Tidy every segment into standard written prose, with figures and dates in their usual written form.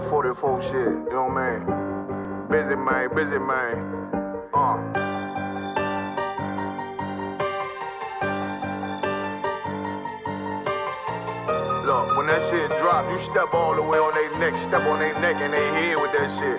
44 shit, you know what I mean? Busy man. Look, when that shit drop, you step all the way on their neck, step on their neck and their head with that shit.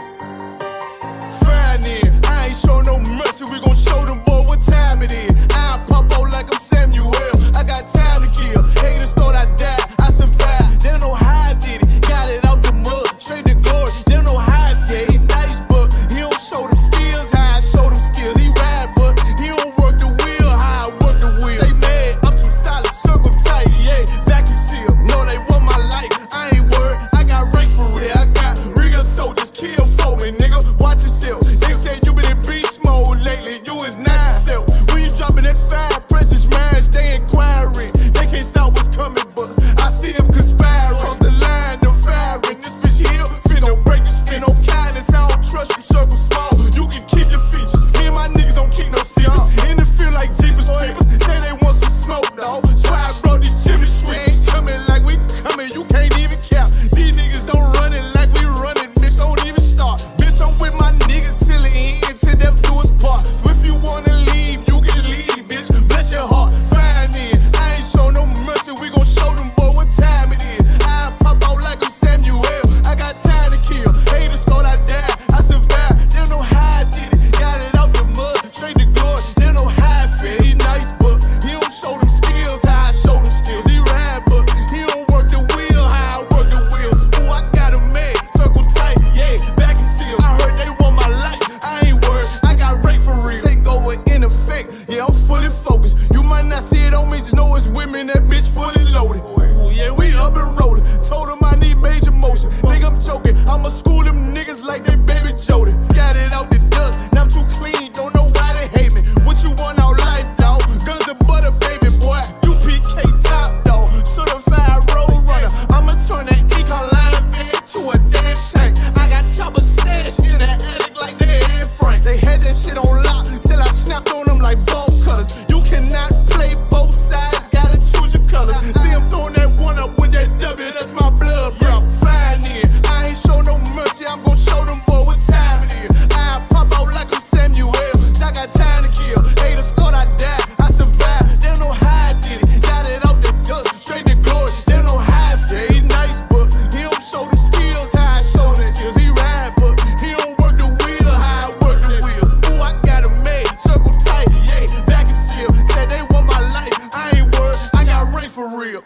Fine then, I ain't show no mercy, we gon' show them boy what time it is. I pop out like I'm Samuel, I got time to kill. Haters thought I died, I survived. They don't know how I did it, got it out the mud, straight to glory. They don't know how I feel. He nice, but he don't show them skills, how I show them skills. He ride, but he don't work the wheel, how I work the wheel. They mad, I'm too solid, circle tight, yeah, vacuum seal. No, they want my life, I ain't worried, I got rank for real. I got real soldiers, kill for me, nigga, watch yourself. They say you been in beast mode lately, you is not yourself. When you dropping that fire, precious marriage, they inquiring. They can't stop what's coming, but I see them conspiring. Cross the line, them firing. This bitch here, finna break the spin. No kindness, I don't trust you, circle small. You can keep your features. Me and my niggas don't keep no secrets. In the feel like Jeepers Creepers. Say they want some smoke, dawg. Try bro, these chimney sweeps. Coming like we coming, you can't even cap. These niggas don't run it like we running, bitch, don't even start. Bitch, I'm with my niggas till the end, till them do us part. So if you wanna leave, you can leave, bitch. Bless your heart, fine then. I ain't show no mercy, we gon' show them boy what time it is. I pop out like I'm Samuel, I got time to kill. Haters thought I died, I survived. They don't know how I did it, got it out the mud, straight to glory. They don't know how I feel. He nice, but he don't show them skills, how I show them skills. He ride, but he don't work the wheel, how I work the wheel. Ooh, I got him mad, circle tight, yeah, vacuum seal. I heard they want my life, I ain't worried, I got rate for real. Take over in effect, yeah, I'm fully focused. You might not see it on me, just know it's women, that bitch fully loaded. Ooh, yeah, we up and rolling. Told him I need major motion. Nigga, I'm joking, I'ma school them niggas like they baby Jody. Got it out the dust, now I'm too clean, don't know why they hate me. What you want out life, dawg? Guns and butter, baby boy. You PK top, dawg. Certified road runner. I'ma turn that econ line van to a damn tank. I got chopper stash in that attic like they Anne Frank. They had that shit on lock till I snapped on them like bolt cutters. You cannot play both sides, gotta choose your colors. See him throwing that one up with that W, that's my blood, bro. Fine then, I ain't show no mercy, I'm gon' show them boy what time it is. I pop out like I'm Samuel, I got time to kill. Haters thought I died, I survived. They don't know how I did it, got it out the dust, straight to glory. They don't know how I feel. He nice, but he don't show them skills, how I show them skills. He ride, but he don't work the wheel, how I work the wheel. Ooh, I got him made, circle tight, yeah, vacuum seal. Said they want my life, I ain't worried, I got rank for real.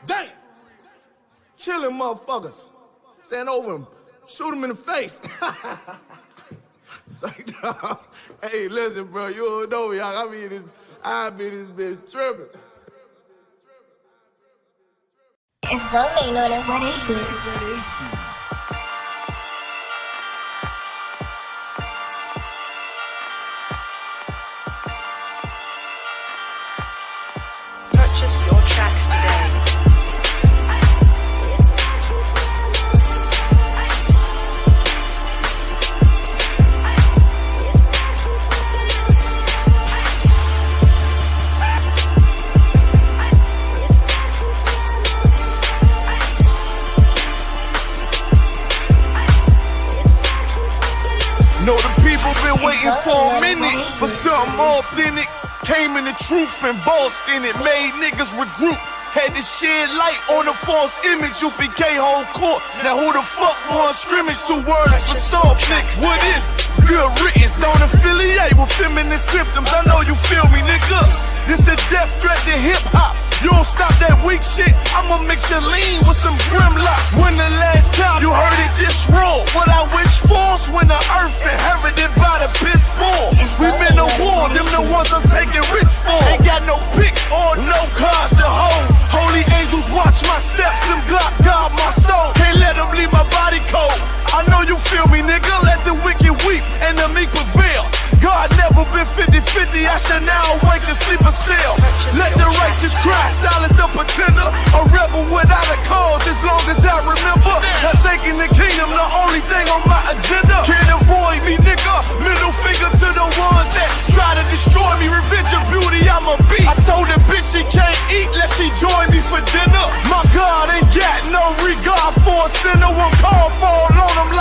Dang! Chillin' motherfuckers. Stand over him, shoot him in the face. Say, no. Hey, listen, bro, you don't know me. I be this bitch tripping. It's rolling on it, what is it? Purchase your tracks today. Know the people been waiting for a minute for something authentic. Came in the truth and bossed in it, made niggas regroup. Had to shed light on the false image, UPK whole court. Now who the fuck won scrimmage? 2 words for soft niggas. What is good riddance? Don't affiliate with feminine symptoms. I know you feel me, nigga. This a death threat to hip hop. You don't stop that weak shit, I'ma mix your lean with some Grimlock. When the last time you heard it this raw? What I wish for's when the earth inherited by the piss poor. We been to war, them the ones I'm taking risks for. Ain't got no picks or no cars to hold. Holy angels watch my steps, them Glock guard my soul. Can't let them leave my body cold. I know you feel me, nigga, let the wicked weep and the meek prevail. God never been 50-50, I shall now awake and sleep a cell. Let the righteous cry, silence the pretender. A rebel without a cause, as long as I remember. Not taking the kingdom, the only thing on my agenda. Can't avoid me, nigga, middle finger to the ones that try to destroy me. Revenge of beauty, I'm a beast. I told the bitch she can't eat, let she join me for dinner. My God ain't got no regard for a sinner, one call for a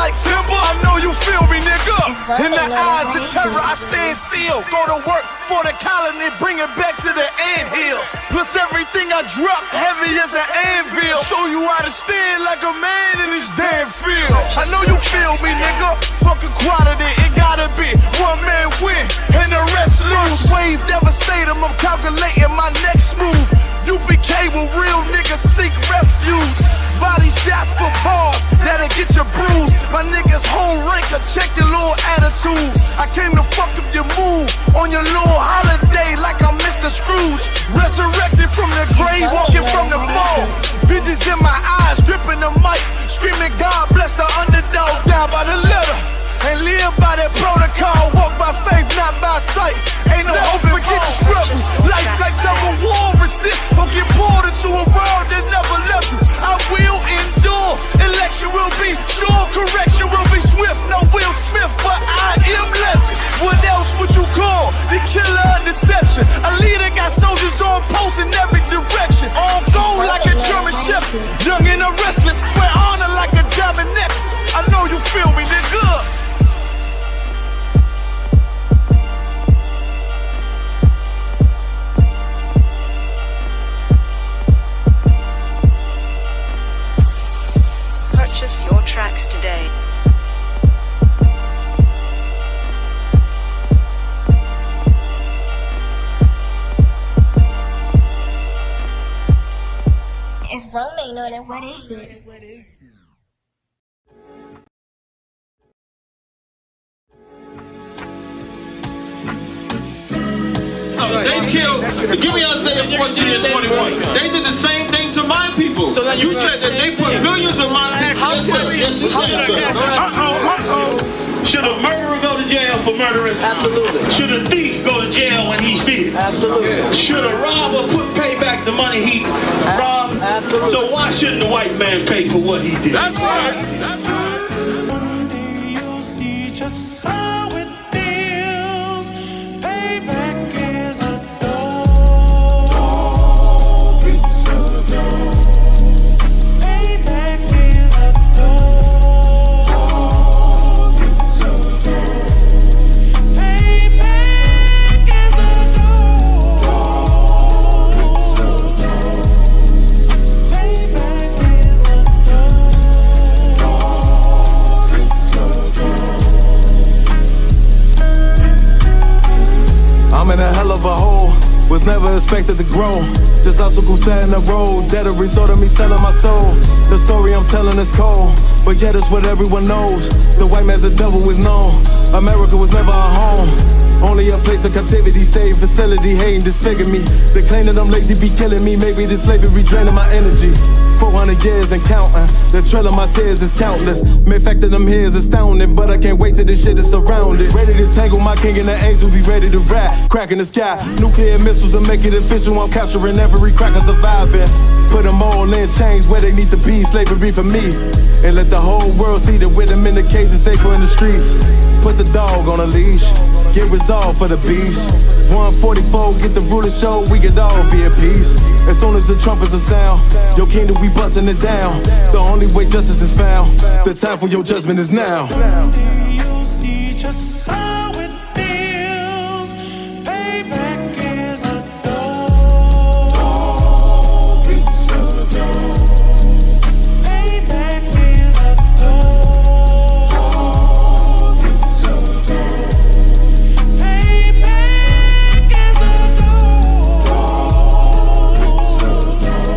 like timber. I know you feel me, nigga. In the eyes of terror, I stand still. Go to work for the colony, bring it back to the anthill. Plus everything I drop, heavy as an anvil. Show you how to stand like a man in this damn field. I know you feel me, nigga. Fuck equality, it gotta be one man win and the rest lose. Wave devastator, I'm calculating my next move. UPK will real niggas seek refuge. Body shots for bars, that'll get you bruised. My niggas whole ranker, check your little attitude. I came to fuck up your mood on your little holiday like I'm Mr. Scrooge. Resurrected from the grave, walking from the fall. Visions in my eyes, gripping the mic, screaming God bless the underdog. Down by the letter, and live by that protocol. Walk by faith, not by sight. Ain't no hope, forget the struggles. Life like tug of war, resist or get pulled into a world that never left you. I will endure. Election will be sure, correction will be swift. No Will Smith, but I am legend. What else would you call the killer of deception? A leader got soldiers on post in every direction. On gold like a German shepherd, young and a restless. Swear honor like a diamond necklace. I know you feel me, nigga. Purchase your tracks today. If Rome ain't know that, what is it? They killed, give me Isaiah 14 and 21. They did the same thing to my people. So you said that they put millions of my people. Yes, you said so. Should a murderer go to jail for murdering? Absolutely. Should a thief go to jail when he steals? Absolutely. Should a robber pay back the money he robbed? Absolutely. So why shouldn't the white man pay for what he did? That's right. That's right. One day you'll see just how it feels. Payback is a dog. It's a dog. Payback is a dog. It's a dog. Payback is a dog. It's a dog. Payback is a dog. It's a dog. I'm in a hell of a hole, was never expected to grow. Just obstacles set in the road, that a result of me selling my soul. The story I'm telling is cold, but yet it's what everyone knows. The white man's the devil is known. America was never our home, only a place of captivity, safe facility, hating disfigure me. They claim that I'm lazy, be killing me. Maybe this slavery draining my energy. 400 years and counting, the trail of my tears is countless. Main fact that I'm here is astounding, but I can't wait till this shit is surrounded. Ready to tangle my king and the angels, be ready to rap. Cracking the sky, nuclear missiles will make it official. I'm capturing every cracker surviving. Put them all in chains where they need to be, slavery for me. And let the whole world see that with them in the cage and safer in the streets. Put the dog on a leash, get resolved for the beast. 144, get the ruler show, we could all be at peace. As soon as the trumpets are sound, your kingdom we busting it down. The only way justice is found, the time for your judgment is now. Someday you'll see just how it feels. Payback is a dog. It's a dog. Payback is a dog. It's a dog. Payback is a dog. It's a dog.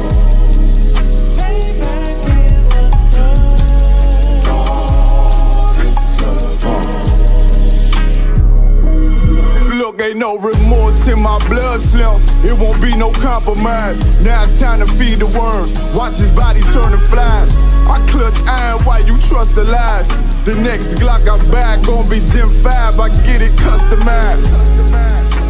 Payback is a dog. Look, ain't no remorse in my blood slim. It won't be no compromise. Now it's time to feed the worms. Watch his body turn to flies. I clutch iron while you trust the lies. The next Glock I buy gon' be Gen 5. I get it customized.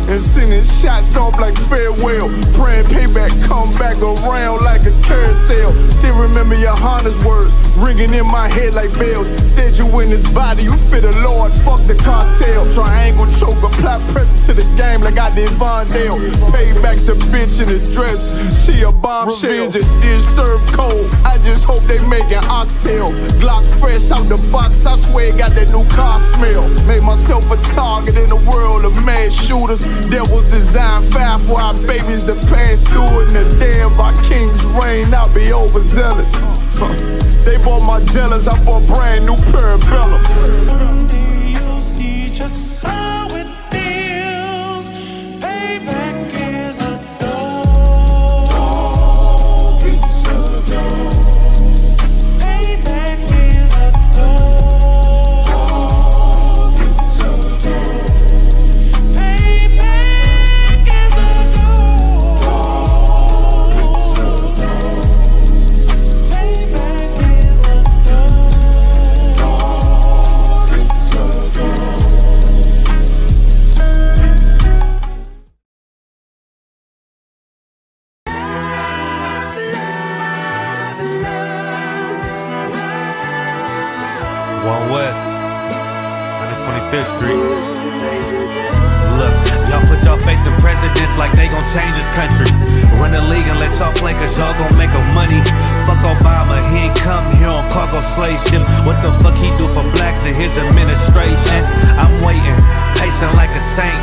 And sending shots off like farewell. Praying payback come back around like a carousel. Still remember your Honda's words ringing in my head like bells. Said you in this body, you fit a Lord, fuck the cartel. Triangle choke, apply pressure to the game. game like I did Vondale. Payback's a bitch in a dress. She a bombshell. Just dish served cold. I just hope they making oxtail. Glock fresh out the box. I swear it got that new car smell. Made myself a target in the world of mass shooters. That was designed fast for our babies to pass through it. And the damn by King's reign, I'll be overzealous. They bought my jealous. I bought brand new parabellums. Someday you'll see just how it feels. Payback is a dog. Dog eats a dog. Payback is a dog. Dog eats a dog. Payback is a dog. Dog eats a dog. Payback is a dog. Dog eats a dog. One West, 125th Street. Look, y'all put y'all faith in presidents like they gon' change this country. Run the league and let y'all play cause y'all gon' make a money. Fuck Obama, he ain't come here on cargo slave ship. What the fuck he do for blacks in his administration? I'm waiting, pacing like a saint.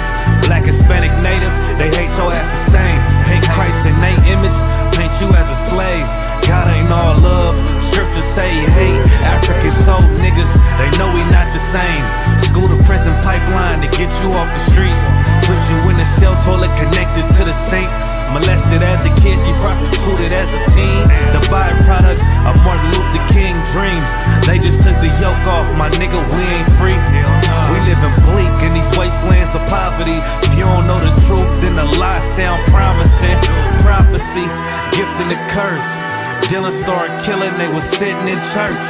Black, Hispanic, Native, they hate your ass the same. Paint Christ in they image, paint you as a slave. God ain't all love, scriptures say he hate African soul niggas, they know we not the same. School to prison pipeline to get you off the streets. Put you in a cell toilet connected to the sink. Molested as a kid, she prostituted as a teen. The byproduct of Martin Luther King dream. They just took the yoke off, my nigga, we ain't free. We living bleak in these wastelands of poverty. If you don't know the truth, then the lies sound promising. Prophecy, gift and a curse. Dylan started killing, they was sitting in church.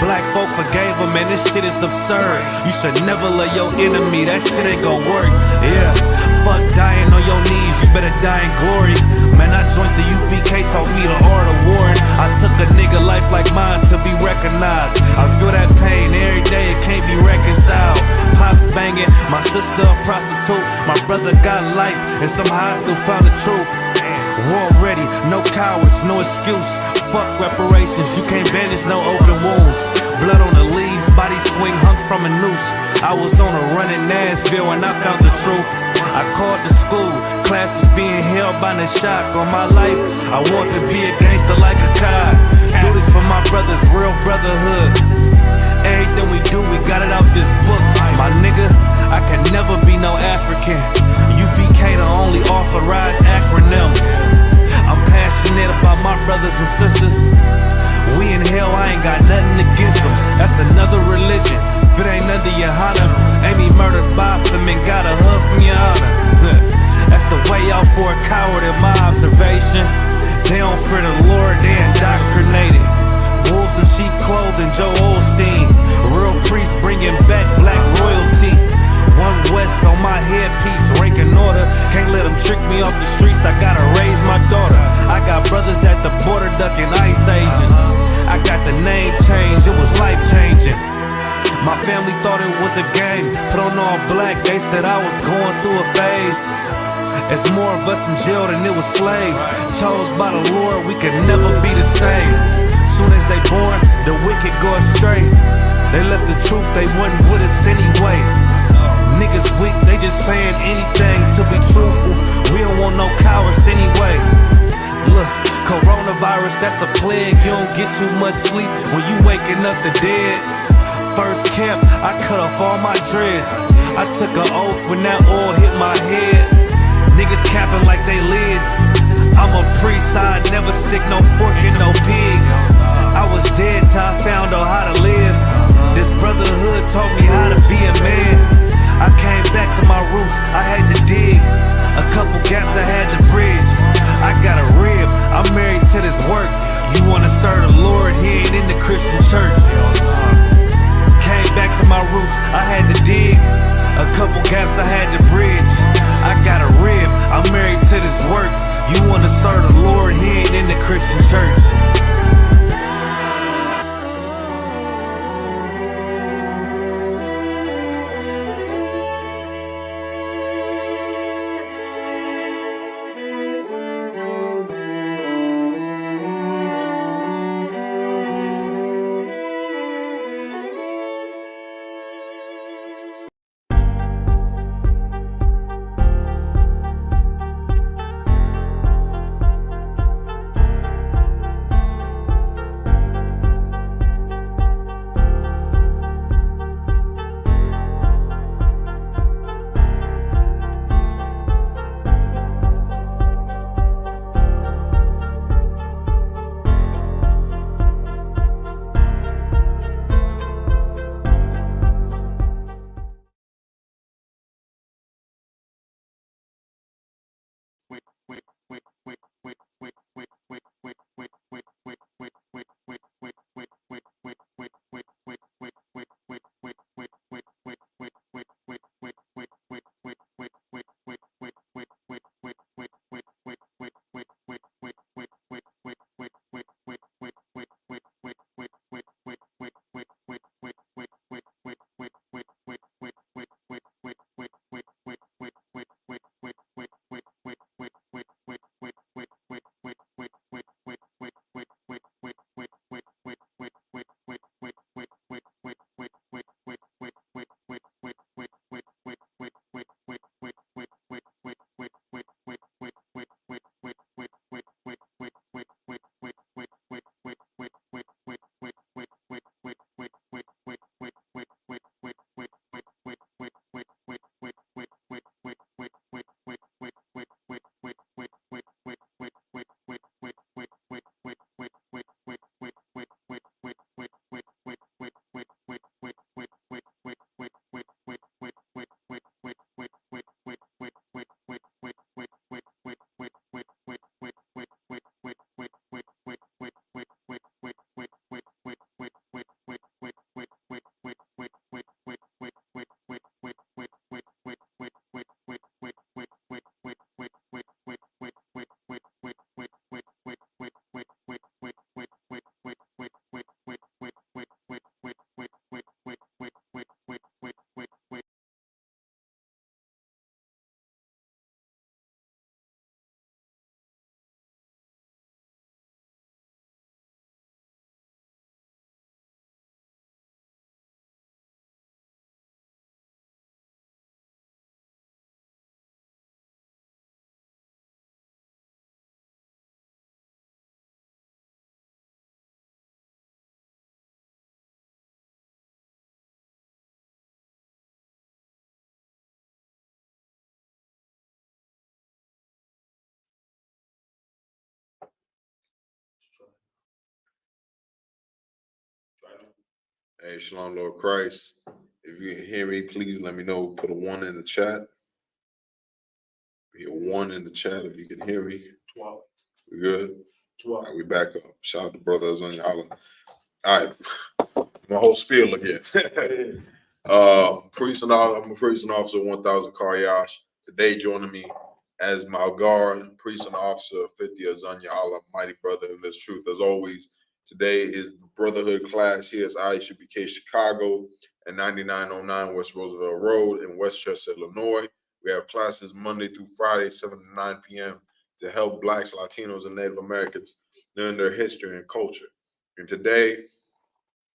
Black folk forgave him, man, this shit is absurd. You should never love your enemy, that shit ain't gon' work. Yeah, fuck dying on your knees, you better die in glory. Man, I joined the UPK, taught me the art of warring. I took a nigga life like mine to be recognized. I feel that pain every day, it can't be reconciled. Pops banging, my sister a prostitute. My brother got life, and somehow I still found the truth. War ready, no cowards, no excuse. Fuck reparations, you can't bandage no open wounds. Blood on the leaves, body swing hung from a noose. I was on a run in Nashville and I found the truth. I called the school, classes being held by the shock on my life. I want to be a gangster like a cop. Do this for my brothers, real brotherhood. Everything we do, we got it out this book. My nigga, I can never be no African. UPK the only authorized acronym. I'm passionate about my brothers and sisters. We in hell, I ain't got nothing against them. That's another religion. If it ain't under your honor, ain't me murdered by them and got a hug from your honor. That's the way out for a coward in my observation. They don't fear the Lord, they indoctrinated. Wolves in sheep clothing, Joe Osteen. Real priest bringing back black royalty. One West on my headpiece, ranking order. Can't let them trick me off the streets, I gotta raise my daughter. I got brothers at the border ducking ICE agents. I got the name change, it was life changing. My family thought it was a game, put on all black, they said I was going through a phase. It's more of us in jail than it was slaves. Chose by the Lord, we could never be the same. Soon as they born, the wicked go astray. They left the truth, they wasn't with us anyway. Niggas weak, they just saying anything to be truthful. We don't want no cowards anyway. Look, coronavirus, that's a plague. You don't get too much sleep when you waking up the dead. First camp, I cut off all my dreads. I took an oath when that oil hit my head. Niggas capping like they lids. I'm a priest, I never stick no fork in no pig. I was dead till I found out how to live. This brotherhood taught me how to be a man. I came back to my roots, I had to dig. A couple gaps I had to bridge. I got a rib, I'm married to this work. You wanna serve the Lord, he ain't in the Christian church. Came back to my roots, I had to dig. A couple gaps I had to bridge. I got a rib, I'm married to this work. You wanna serve the Lord, he ain't in the Christian church. Hey, Shalom, Lord Christ. If you can hear me, please let me know. Put a 1 in the chat. Be a 1 in the chat if you can hear me. 12. We good? 12. All right, we back up. Shout out to brothers on your island. All right, my whole spiel again. I'm a priest and officer, 1,000 Karyash. Today joining me as my guard, priest and officer, 50 Azanya Allah, mighty brother in this truth. As always, today is the Brotherhood class here at Isupk Chicago at 9909 West Roosevelt Road in Westchester, Illinois. We have classes Monday through Friday, 7 to 9 p.m. to help Blacks, Latinos, and Native Americans learn their history and culture. And today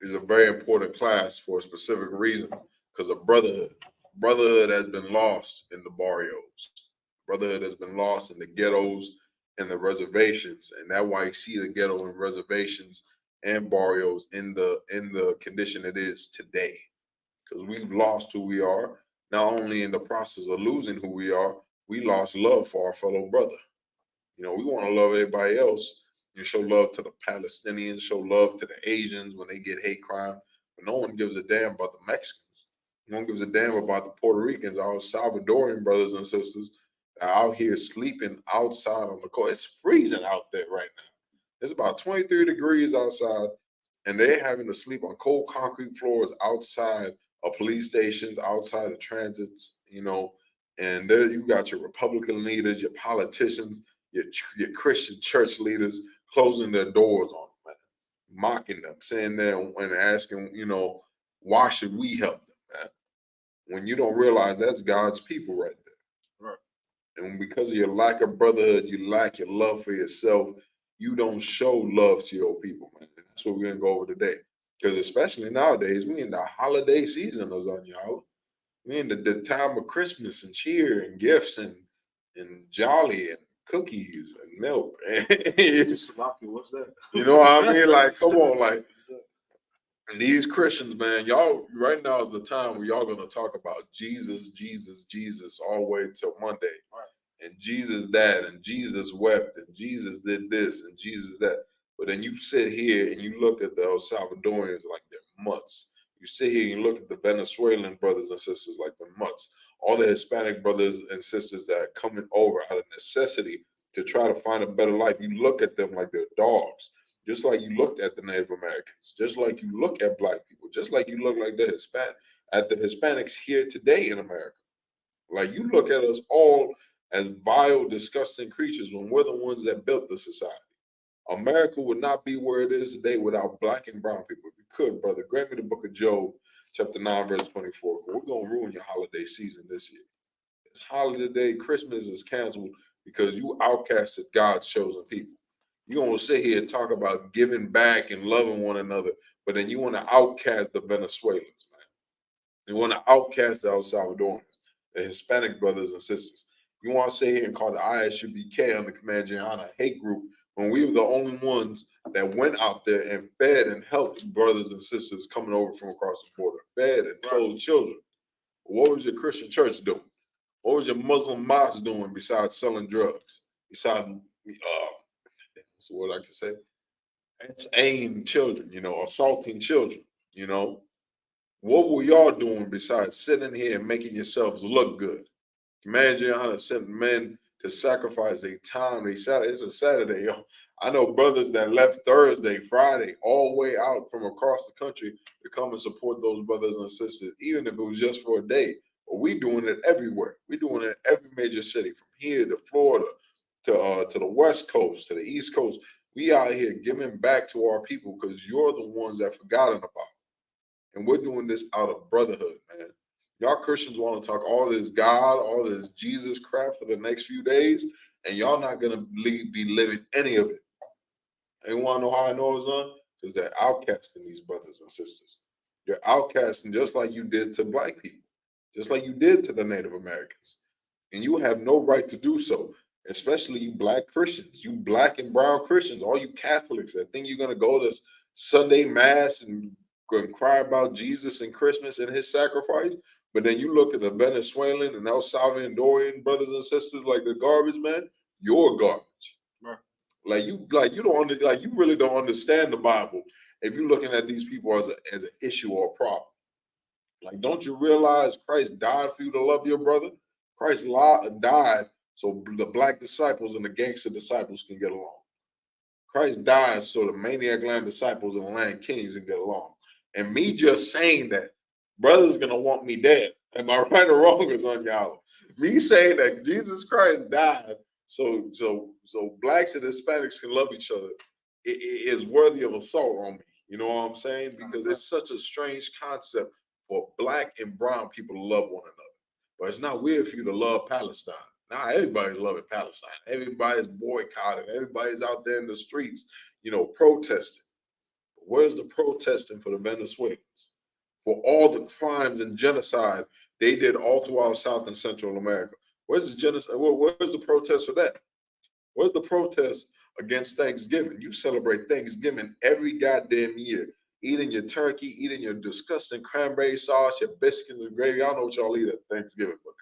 is a very important class for a specific reason, because of brotherhood. Brotherhood has been lost in the barrios. Brotherhood has been lost in the ghettos and the reservations, and that's why you see the ghetto and reservations and barrios in the condition it is today. Because we've lost who we are. Not only in the process of losing who we are, we lost love for our fellow brother. You know, we want to love everybody else. You show love to the Palestinians, show love to the Asians when they get hate crime, but no one gives a damn about the Mexicans. No one gives a damn about the Puerto Ricans, our Salvadorian brothers and sisters that are out here sleeping outside on the court. It's freezing out there right now. It's about 23 degrees outside, and they're having to sleep on cold concrete floors outside of police stations, outside of transits, you know, and there you got your Republican leaders, your politicians, your Christian church leaders closing their doors on them, man, mocking them, saying there and asking, you know, why should we help them, man? When you don't realize that's God's people right there. Right. And because of your lack of brotherhood, you lack your love for yourself, you don't show love to your people, man. And that's what we're going to go over today. Because especially nowadays, we in the holiday season, Azanya. We in the time of Christmas and cheer and gifts and jolly and cookies and milk. What's that? You know what I mean? Like, come on, like these Christians, man, y'all right now is the time where y'all gonna talk about Jesus, Jesus, Jesus all the way till Monday. Right. And Jesus that, and Jesus wept, and Jesus did this, and Jesus that. But then you sit here and you look at the El Salvadorians like they're mutts. You sit here and you look at the Venezuelan brothers and sisters like they're mutts. All the Hispanic brothers and sisters that are coming over out of necessity to try to find a better life, you look at them like they're dogs. Just like you looked at the Native Americans, just like you look at Black people, just like you look like the Hispanics here today in America. Like you look at us all as vile, disgusting creatures when we're the ones that built the society. America would not be where it is today without Black and brown people. If you could, brother, grant me the book of Job, chapter 9, verse 24. We're going to ruin your holiday season this year. It's holiday, Christmas is canceled because you outcasted God's chosen people. You want to sit here and talk about giving back and loving one another, but then you want to outcast the Venezuelans, man. You want to outcast the El Salvadorians, the Hispanic brothers and sisters. You want to sit here and call the Isupk on the Comancheana hate group when we were the only ones that went out there and fed and helped brothers and sisters coming over from across the border, fed and clothed children. What was your Christian church doing? What was your Muslim mosque doing besides selling drugs? Besides, that's what I can say. It's aiming children, you know, assaulting children, you know. What were y'all doing besides sitting here and making yourselves look good? Imagine how to send men to sacrifice their time. It's a Saturday, yo. I know brothers that left Thursday, Friday, all the way out from across the country to come and support those brothers and sisters, even if it was just for a day. But we doing it everywhere. We doing it in every major city, from here to Florida, to the West Coast, to the East Coast. We out here giving back to our people because you're the ones that forgotten about. And we're doing this out of brotherhood, man. Y'all Christians want to talk all this God, all this Jesus crap for the next few days, and y'all not going to be living any of it. And you want to know how I know it's on? Because they're outcasting these brothers and sisters. You're outcasting just like you did to Black people, just like you did to the Native Americans. And you have no right to do so, especially you Black Christians, you Black and brown Christians, all you Catholics that think you're going to go to Sunday Mass and cry about Jesus and Christmas and his sacrifice. But then you look at the Venezuelan and El Salvadorian brothers and sisters like the garbage, man. You're garbage. Right. You really don't understand the Bible if you're looking at these people as an issue or a problem. Like, don't you realize Christ died for you to love your brother? Christ died so the black disciples and the gangster disciples can get along. Christ died so the maniac land disciples and the land kings can get along. And me just saying that, brother's gonna want me dead. Am I right or wrong? Is on y'all. Me saying that Jesus Christ died so blacks and Hispanics can love each other, it is worthy of assault on me. You know what I'm saying? Because it's such a strange concept for black and brown people to love one another. But it's not weird for you to love Palestine. Now everybody's loving Palestine. Everybody's boycotting. Everybody's out there in the streets, protesting. But where's the protesting for the Venezuelans? For all the crimes and genocide they did all throughout South and Central America. Where's the genocide? Where's the protest for that? Where's the protest against Thanksgiving? You celebrate Thanksgiving every goddamn year. Eating your turkey, eating your disgusting cranberry sauce, your biscuits and gravy. Y'all know what y'all eat at Thanksgiving, but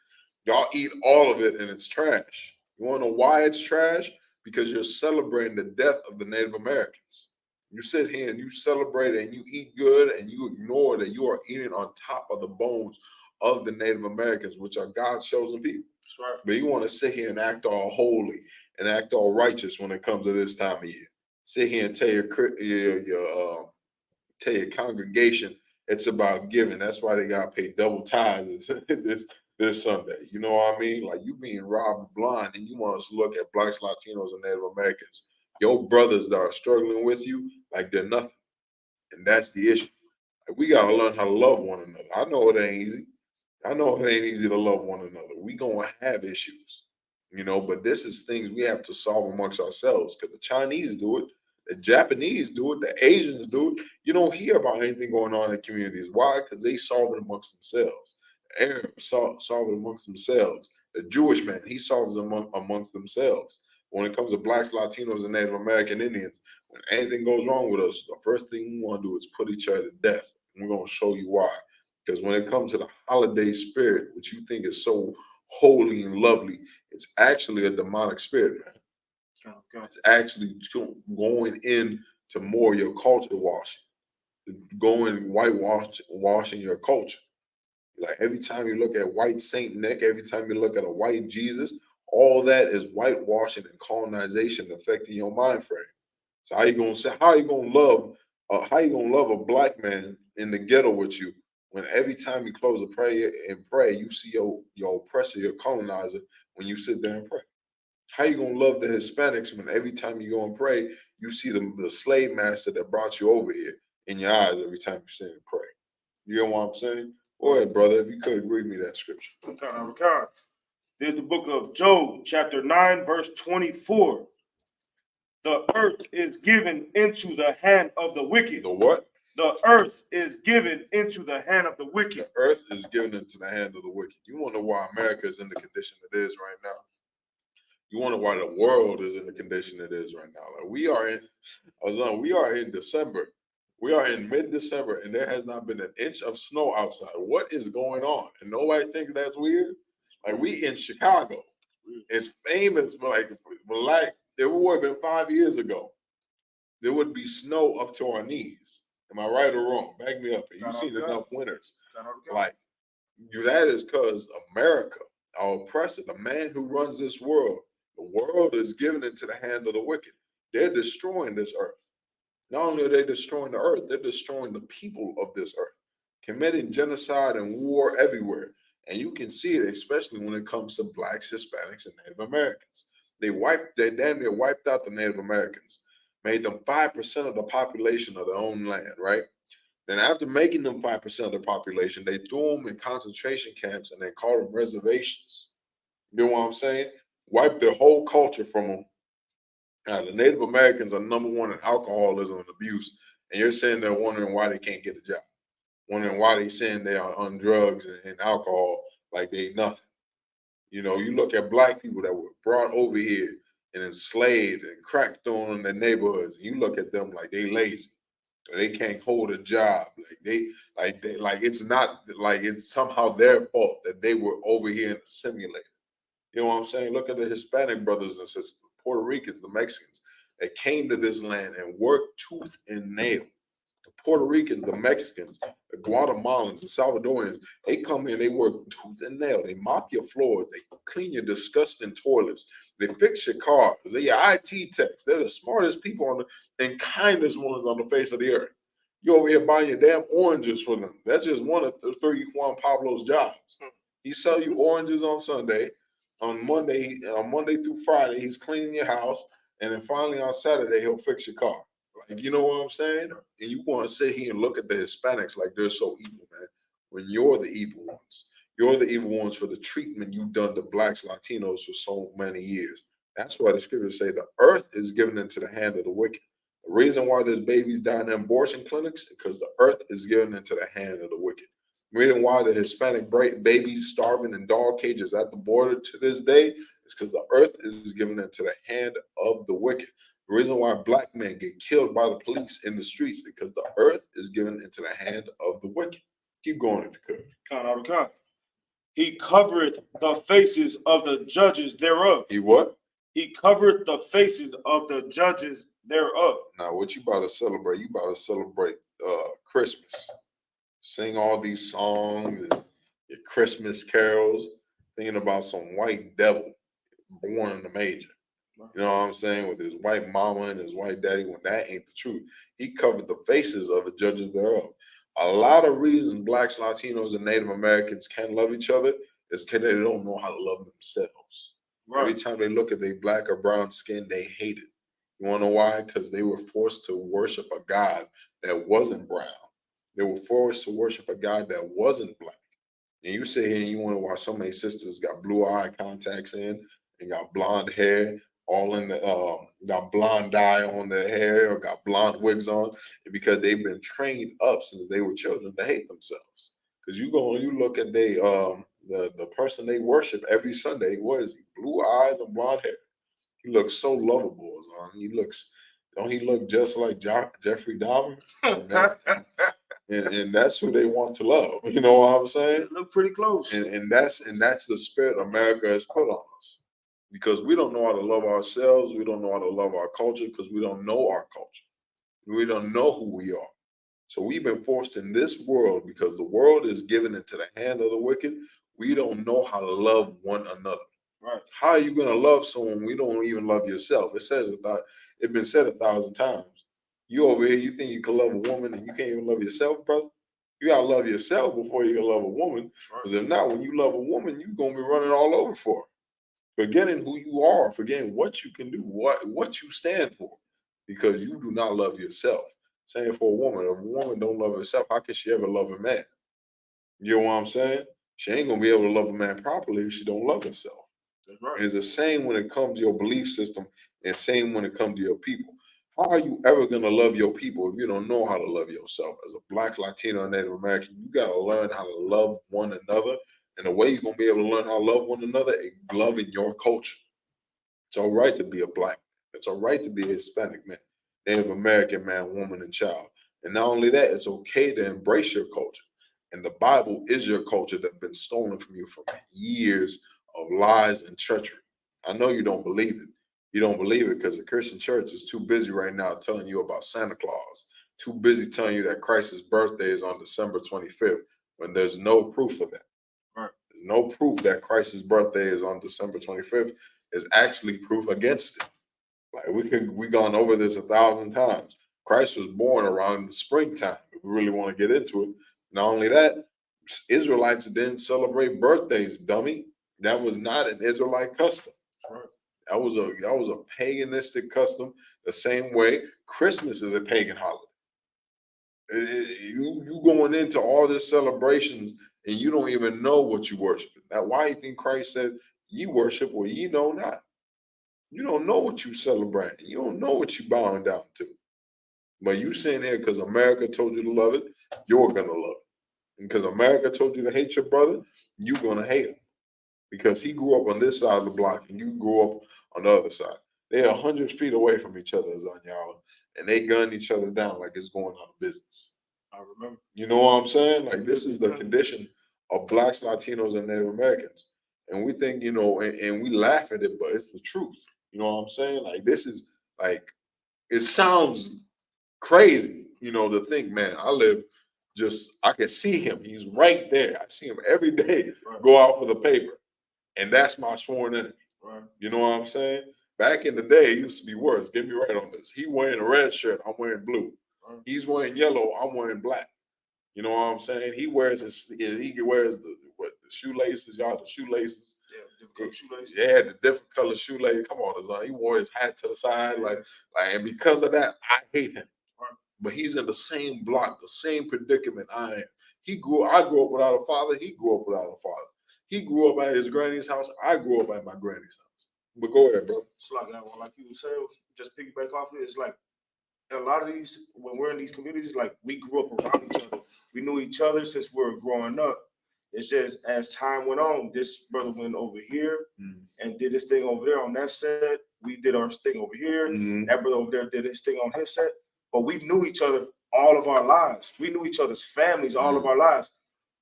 y'all eat all of it and it's trash. You want to know why it's trash? Because you're celebrating the death of the Native Americans. You sit here and you celebrate and you eat good and you ignore that you are eating on top of the bones of the Native Americans, which are God's chosen people. That's right. But you want to sit here and act all holy and act all righteous when it comes to this time of year. Sit here and tell your congregation it's about giving. That's why they got paid double tithes this Sunday. You know what I mean? Like, you being robbed blind and you want us to look at blacks, Latinos, and Native Americans, your brothers that are struggling with you, like they're nothing. And that's the issue. Like, we got to learn how to love one another. I know it ain't easy. I know it ain't easy to love one another. We going to have issues, but this is things we have to solve amongst ourselves, because the Chinese do it. The Japanese do it. The Asians do it. You don't hear about anything going on in communities. Why? Because they solve it amongst themselves. The Arabs solve it amongst themselves. The Jewish man, he solves it amongst themselves. When it comes to blacks, Latinos, and Native American Indians, when anything goes wrong with us, the first thing we want to do is put each other to death. And we're going to show you why. Because when it comes to the holiday spirit, which you think is so holy and lovely, it's actually a demonic spirit, man. It's actually going into more your culture washing, whitewashing your culture. Like, every time you look at white Saint Nick, every time you look at a white Jesus, all that is whitewashing and colonization affecting your mind frame. So how you gonna love a black man in the ghetto with you when every time you close a prayer and pray, you see your oppressor, your colonizer, when you sit there and pray? How you gonna love the Hispanics when every time you go and pray, you see the slave master that brought you over here in your eyes every time you sit and pray? You know what I'm saying? Go ahead, brother, if you could read me that scripture. Okay. There's the book of Job, chapter 9, verse 24. The earth is given into the hand of the wicked. The what? The earth is given into the hand of the wicked. The earth is given into the hand of the wicked. You wonder why America is in the condition it is right now? You wonder why the world is in the condition it is right now. Like, we are in December. We are in mid-December, and there has not been an inch of snow outside. What is going on? And nobody thinks that's weird. Like, we in Chicago. It's famous, like it would have been 5 years ago. There would be snow up to our knees. Am I right or wrong? Back me up. You've seen enough winters. Like, that is because America, our oppressor, the man who runs this world, the world is given into the hand of the wicked. They're destroying this earth. Not only are they destroying the earth, they're destroying the people of this earth, committing genocide and war everywhere. And you can see it, especially when it comes to blacks, Hispanics, and Native Americans. They damn near wiped out the Native Americans, made them 5% of the population of their own land, right? Then after making them 5% of the population, they threw them in concentration camps and they called them reservations. You know what I'm saying? Wiped their whole culture from them. Now, the Native Americans are number one in alcoholism and abuse, and you're saying they're wondering why they can't get a job, wondering why they're saying they are on drugs and alcohol like they ain't nothing. You look at black people that were brought over here and enslaved and crack thrown in their neighborhoods, and you look at them like they lazy. They can't hold a job. It's not like it's somehow their fault that they were over here in the simulator. You know what I'm saying? Look at the Hispanic brothers and sisters, the Puerto Ricans, the Mexicans that came to this land and worked tooth and nail Puerto Ricans, the Mexicans, the Guatemalans, the Salvadorians, they come in, they work tooth and nail. They mop your floors. They clean your disgusting toilets. They fix your cars. They're your IT techs. They're the smartest people on the and kindest ones on the face of the earth. You over here buying your damn oranges for them. That's just one of the 3 Juan Pablo's jobs. He sell you oranges on Sunday. On Monday through Friday, he's cleaning your house. And then finally on Saturday, he'll fix your car. Like, you know what I'm saying? And you want to sit here and look at the Hispanics like they're so evil, man. When you're the evil ones. You're the evil ones for the treatment you've done to blacks, Latinos for so many years. That's why the scriptures say the earth is given into the hand of the wicked. The reason why there's babies dying in abortion clinics is because the earth is given into the hand of the wicked. The reason why the Hispanic babies starving in dog cages at the border to this day is because the earth is given into the hand of the wicked. The reason why black men get killed by the police in the streets is because the earth is given into the hand of the wicked. Keep going if you could. Count out of count. He covered the faces of the judges thereof. He what? He covered the faces of the judges thereof. Now, what you about to celebrate? You about to celebrate Christmas. Sing all these songs and your Christmas carols, thinking about some white devil born in the manger. You know what I'm saying? With his white mama and his white daddy, when that ain't the truth. He covered the faces of the judges thereof. A lot of reasons blacks, Latinos, and Native Americans can't love each other is because they don't know how to love themselves. Right. Every time they look at their black or brown skin, they hate it. You want to know why? Because they were forced to worship a God that wasn't brown. They were forced to worship a God that wasn't black. And you sit here and you wonder why so many sisters got blue eye contacts in and got blonde hair, all in the got blonde dye on their hair or got blonde wigs on, because they've been trained up since they were children to hate themselves. Because you go and you look at the person they worship every Sunday, what is he? Blue eyes and blonde hair. He looks so lovable, don't he look just like Jeffrey Dahmer? And that's who they want to love. You know what I'm saying? Look pretty close. And that's the spirit America has put on us. Because we don't know how to love ourselves. We don't know how to love our culture because we don't know our culture. We don't know who we are. So we've been forced in this world because the world is given into the hand of the wicked. We don't know how to love one another. Right. How are you going to love someone when you don't even love yourself? It's been said 1,000 times. You over here, you think you can love a woman and you can't even love yourself, brother? You got to love yourself before you can love a woman. Because if not, when you love a woman, you're going to be running all over for her. Forgetting who you are, forgetting what you can do, what you stand for, because you do not love yourself. Same for a woman. If a woman don't love herself, how can she ever love a man? You know what I'm saying? She ain't going to be able to love a man properly if she don't love herself. That's right. It's the same when it comes to your belief system and same when it comes to your people. How are you ever going to love your people if you don't know how to love yourself? As a black, Latino, and Native American, you got to learn how to love one another. And the way you're going to be able to learn how to love one another is loving your culture. It's all right to be a black man. It's all right to be a Hispanic man, Native American man, woman, and child. And not only that, it's okay to embrace your culture. And the Bible is your culture that's been stolen from you for years of lies and treachery. I know you don't believe it. You don't believe it because the Christian church is too busy right now telling you about Santa Claus, too busy telling you that Christ's birthday is on December 25th, when there's no proof of that. Right. There's no proof that Christ's birthday is on December 25th. Is actually proof against it. Like we gone over this 1,000 times. Christ was born around the springtime. If we really want to get into it. Not only that, Israelites didn't celebrate birthdays, dummy. That was not an Israelite custom. Right. That was a paganistic custom. The same way Christmas is a pagan holiday. You going into all these celebrations and you don't even know what you worship. Now, why do you think Christ said, "Ye worship what ye know not"? You don't know what you celebrate. You don't know what you bowing down to. But you sitting here because America told you to love it, you're gonna love it. And because America told you to hate your brother, you're gonna hate him. Because he grew up on this side of the block and you grew up on the other side. They're 100 feet away from each other, Zanyala, and they gun each other down like it's going out of business. I remember. You know what I'm saying? Like, this is the condition of blacks, Latinos, and Native Americans. And we think, and we laugh at it, but it's the truth. You know what I'm saying? Like, this is like, it sounds crazy, you know, to think, man, I can see him. He's right there. I see him every day go out for the paper. And that's my sworn enemy. Right. You know what I'm saying? Back in the day, it used to be worse. Get me right on this. He wearing a red shirt. I'm wearing blue. Right. He's wearing yellow. I'm wearing black. You know what I'm saying? He wears the shoelaces, y'all, the shoelaces. Yeah, different color shoelaces. Yeah, the different color shoelaces. Come on, he wore his hat to the side, like, and because of that, I hate him. Right. But he's in the same block, the same predicament I am. I grew up without a father. He grew up without a father. He grew up at his granny's house. I grew up at my granny's house. But go ahead, bro. It's like that one, like you were saying, just piggyback off it. It's like in a lot of these, when we're in these communities, like we grew up around each other. We knew each other since we were growing up. It's just as time went on, this brother went over here and did his thing over there on that set. We did our thing over here. That brother over there did his thing on his set. But we knew each other all of our lives. We knew each other's families all of our lives.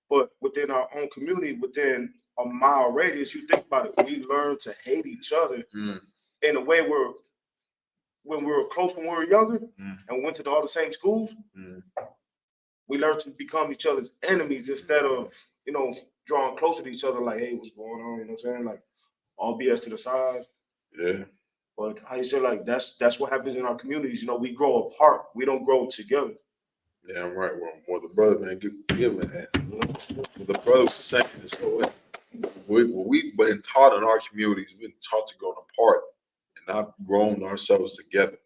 But within our own community, within a mile radius, you think about it, we learned to hate each other in a way where when we were close when we were younger and went to all the same schools, we learned to become each other's enemies instead of, you know, drawing closer to each other like, hey, what's going on? You know what I'm saying? Like all BS to the side. Yeah. But how you say, like, that's what happens in our communities. You know, we grow apart. We don't grow together. Yeah, I'm right. Well, the brother, man, give me that. The brother was saying this. So we've been taught in our communities, we've been taught to grow apart and not grown ourselves together.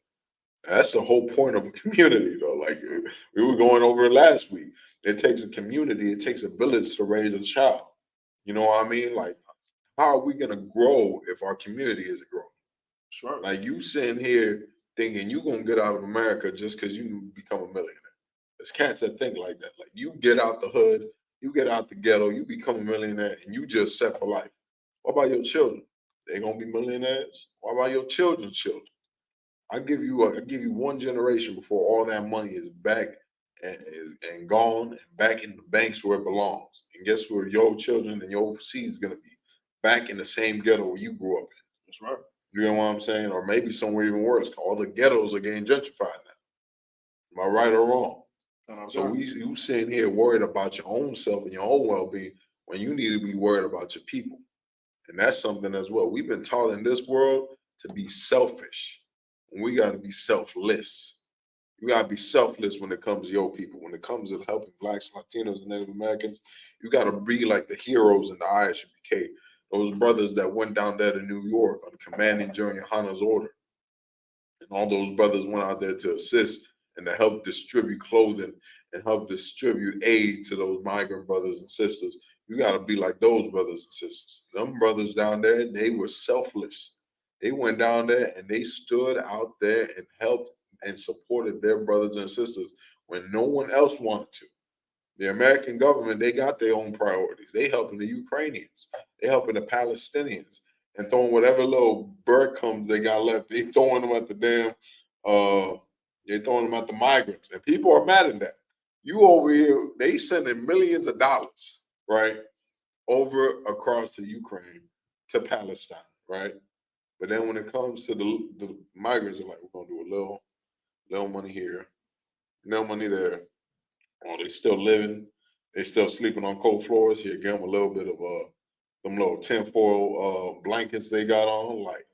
That's the whole point of a community, though. Like we were going over it last week. It takes a community, it takes a village to raise a child. You know what I mean? Like, how are we gonna grow if our community isn't growing? Sure. Like you sitting here thinking you're gonna get out of America just because you become a millionaire. There's cats that think like that. Like you get out the hood, you get out the ghetto, you become a millionaire, and you just set for life. What about your children? They gonna be millionaires? What about your children's children? I give you 1 generation before all that money is back and gone and back in the banks where it belongs. And guess where your children and your seeds gonna be? Back in the same ghetto where you grew up in. That's right. You know what I'm saying? Or maybe somewhere even worse. All the ghettos are getting gentrified now. Am I right or wrong? So you sitting here worried about your own self and your own well-being when you need to be worried about your people. And that's something as well. We've been taught in this world to be selfish. And we got to be selfless. You got to be selfless when it comes to your people. When it comes to helping Blacks, Latinos, and Native Americans, you got to be like the heroes in the Isupk. Those brothers that went down there to New York on commanding during Hana's order. And all those brothers went out there to assist and to help distribute clothing and help distribute aid to those migrant brothers and sisters. You got to be like those brothers and sisters. Them brothers down there, they were selfless. They went down there and they stood out there and helped and supported their brothers and sisters when no one else wanted to. The American government, they got their own priorities. They helping the Ukrainians. They helping the Palestinians and throwing whatever little breadcrumbs they got left. They throwing them at the damn, they throwing them at the migrants. And people are mad at that. You over here, they sending millions of dollars, right, over across to Ukraine, to Palestine, right? But then when it comes to the migrants, are like, we're gonna do a little money here, no money there. Oh, they still living, they still sleeping on cold floors. Here, give them a little bit of them little tinfoil blankets they got on. Like,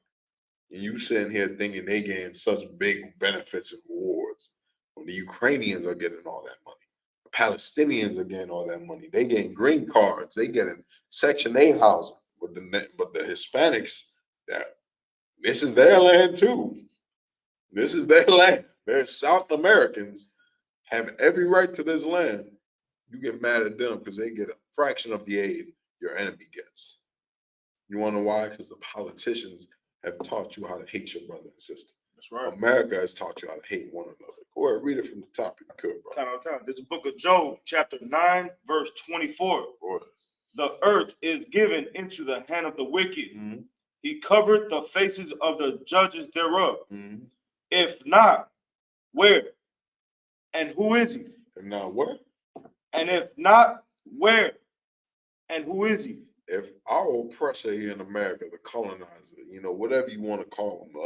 and you sitting here thinking they getting such big benefits and rewards when the Ukrainians are getting all that money. The Palestinians are getting all that money. They getting green cards. They getting Section 8 housing. But the Hispanics, this is their land too. This is their land. They're South Americans, have every right to this land. You get mad at them because they get a fraction of the aid your enemy gets. You want to know why? Because the politicians have taught you how to hate your brother and sister. That's right. America has taught you how to hate one another. Go ahead, read it from the top if you could, bro. There's a book of Job, chapter 9, verse 24. The earth is given into the hand of the wicked. Mm-hmm. He covered the faces of the judges thereof. Mm-hmm. If not, where? And who is he? If not, where? And if not, where? And who is he? If our oppressor here in America, the colonizer, whatever you want to call him,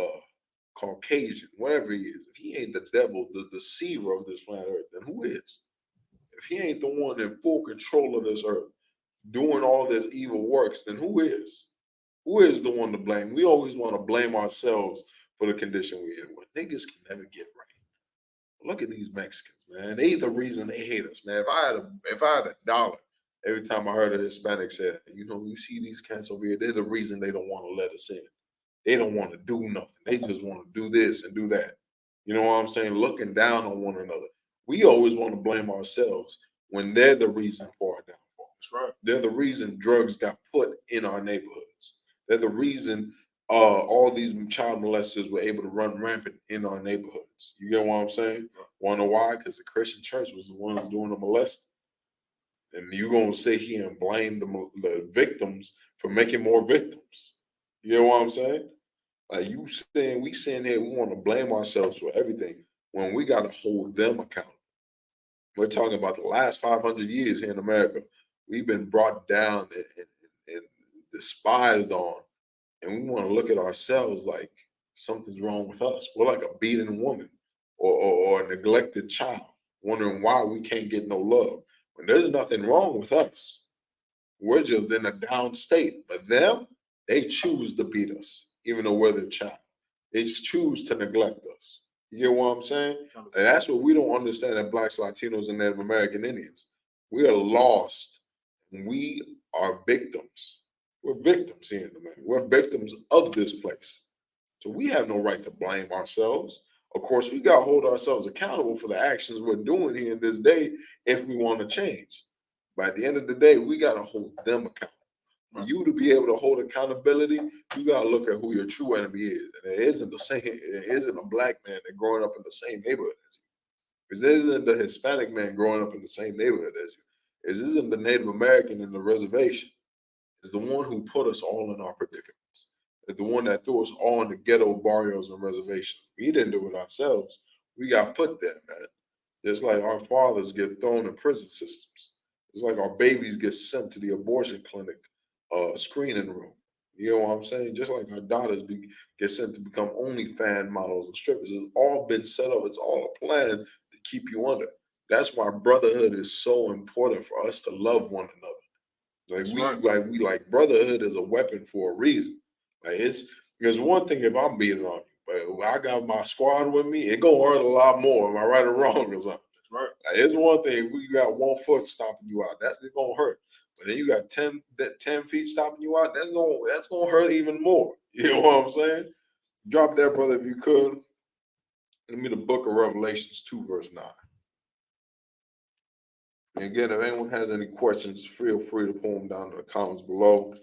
Caucasian, whatever he is, if he ain't the devil, the deceiver of this planet Earth, then who is? If he ain't the one in full control of this earth, doing all this evil works, then who is? Who is the one to blame? We always want to blame ourselves for the condition we're in. When niggas can never get right. Look at these Mexicans, man. They the reason they hate us, man. If I had a dollar every time I heard a Hispanic say, you know, you see these cats over here, they're the reason they don't want to let us in. They don't want to do nothing. They just want to do this and do that. You know what I'm saying? Looking down on one another. We always want to blame ourselves when they're the reason for our downfall. That's right. They're the reason drugs got put in our neighborhoods. They're the reason all these child molesters were able to run rampant in our neighborhoods. You get what I'm saying? Want to know why? Because the Christian church was the ones doing the molesting. And you're going to sit here and blame the victims for making more victims. You know what I'm saying? Like we saying here, we want to blame ourselves for everything when we got to hold them accountable. We're talking about the last 500 years here in America. We've been brought down and despised on. And we want to look at ourselves like something's wrong with us. We're like a beaten woman or a neglected child, wondering why we can't get no love. When there's nothing wrong with us. We're just in a down state. But them, they choose to beat us, even though we're their child. They just choose to neglect us. You get what I'm saying? And that's what we don't understand in Blacks, Latinos, and Native American Indians. We are lost. We are victims. We're victims here in America. We're victims of this place. So we have no right to blame ourselves. Of course, we got to hold ourselves accountable for the actions we're doing here in this day if we want to change. But at the end of the day, we got to hold them accountable. For you to be able to hold accountability, you got to look at who your true enemy is. And it isn't a black man that growing up in the same neighborhood as you. Because it isn't the Hispanic man growing up in the same neighborhood as you. It isn't the Native American in the reservation. It's the one who put us all in our predicaments. It's the one that threw us all in the ghetto barrios and reservations. We didn't do it ourselves. We got put there, man. Just like our fathers get thrown in prison systems. It's like our babies get sent to the abortion clinic screening room. You know what I'm saying? Just like our daughters get sent to become OnlyFans models and strippers. It's all been set up. It's all a plan to keep you under. That's why brotherhood is so important for us to love one another. Like brotherhood is a weapon for a reason. Like there's one thing if I'm beating on you, but if I got my squad with me, it gonna hurt a lot more. Am I right or wrong or something? Right. Like, it's one thing if we got 1 foot stopping you out, that's gonna hurt. But then you got 10 feet stopping you out, that's gonna hurt even more. You know what I'm saying? Drop that, brother, if you could. Give me the book of Revelations 2, verse 9. And again, if anyone has any questions, feel free to pull them down in the comments below.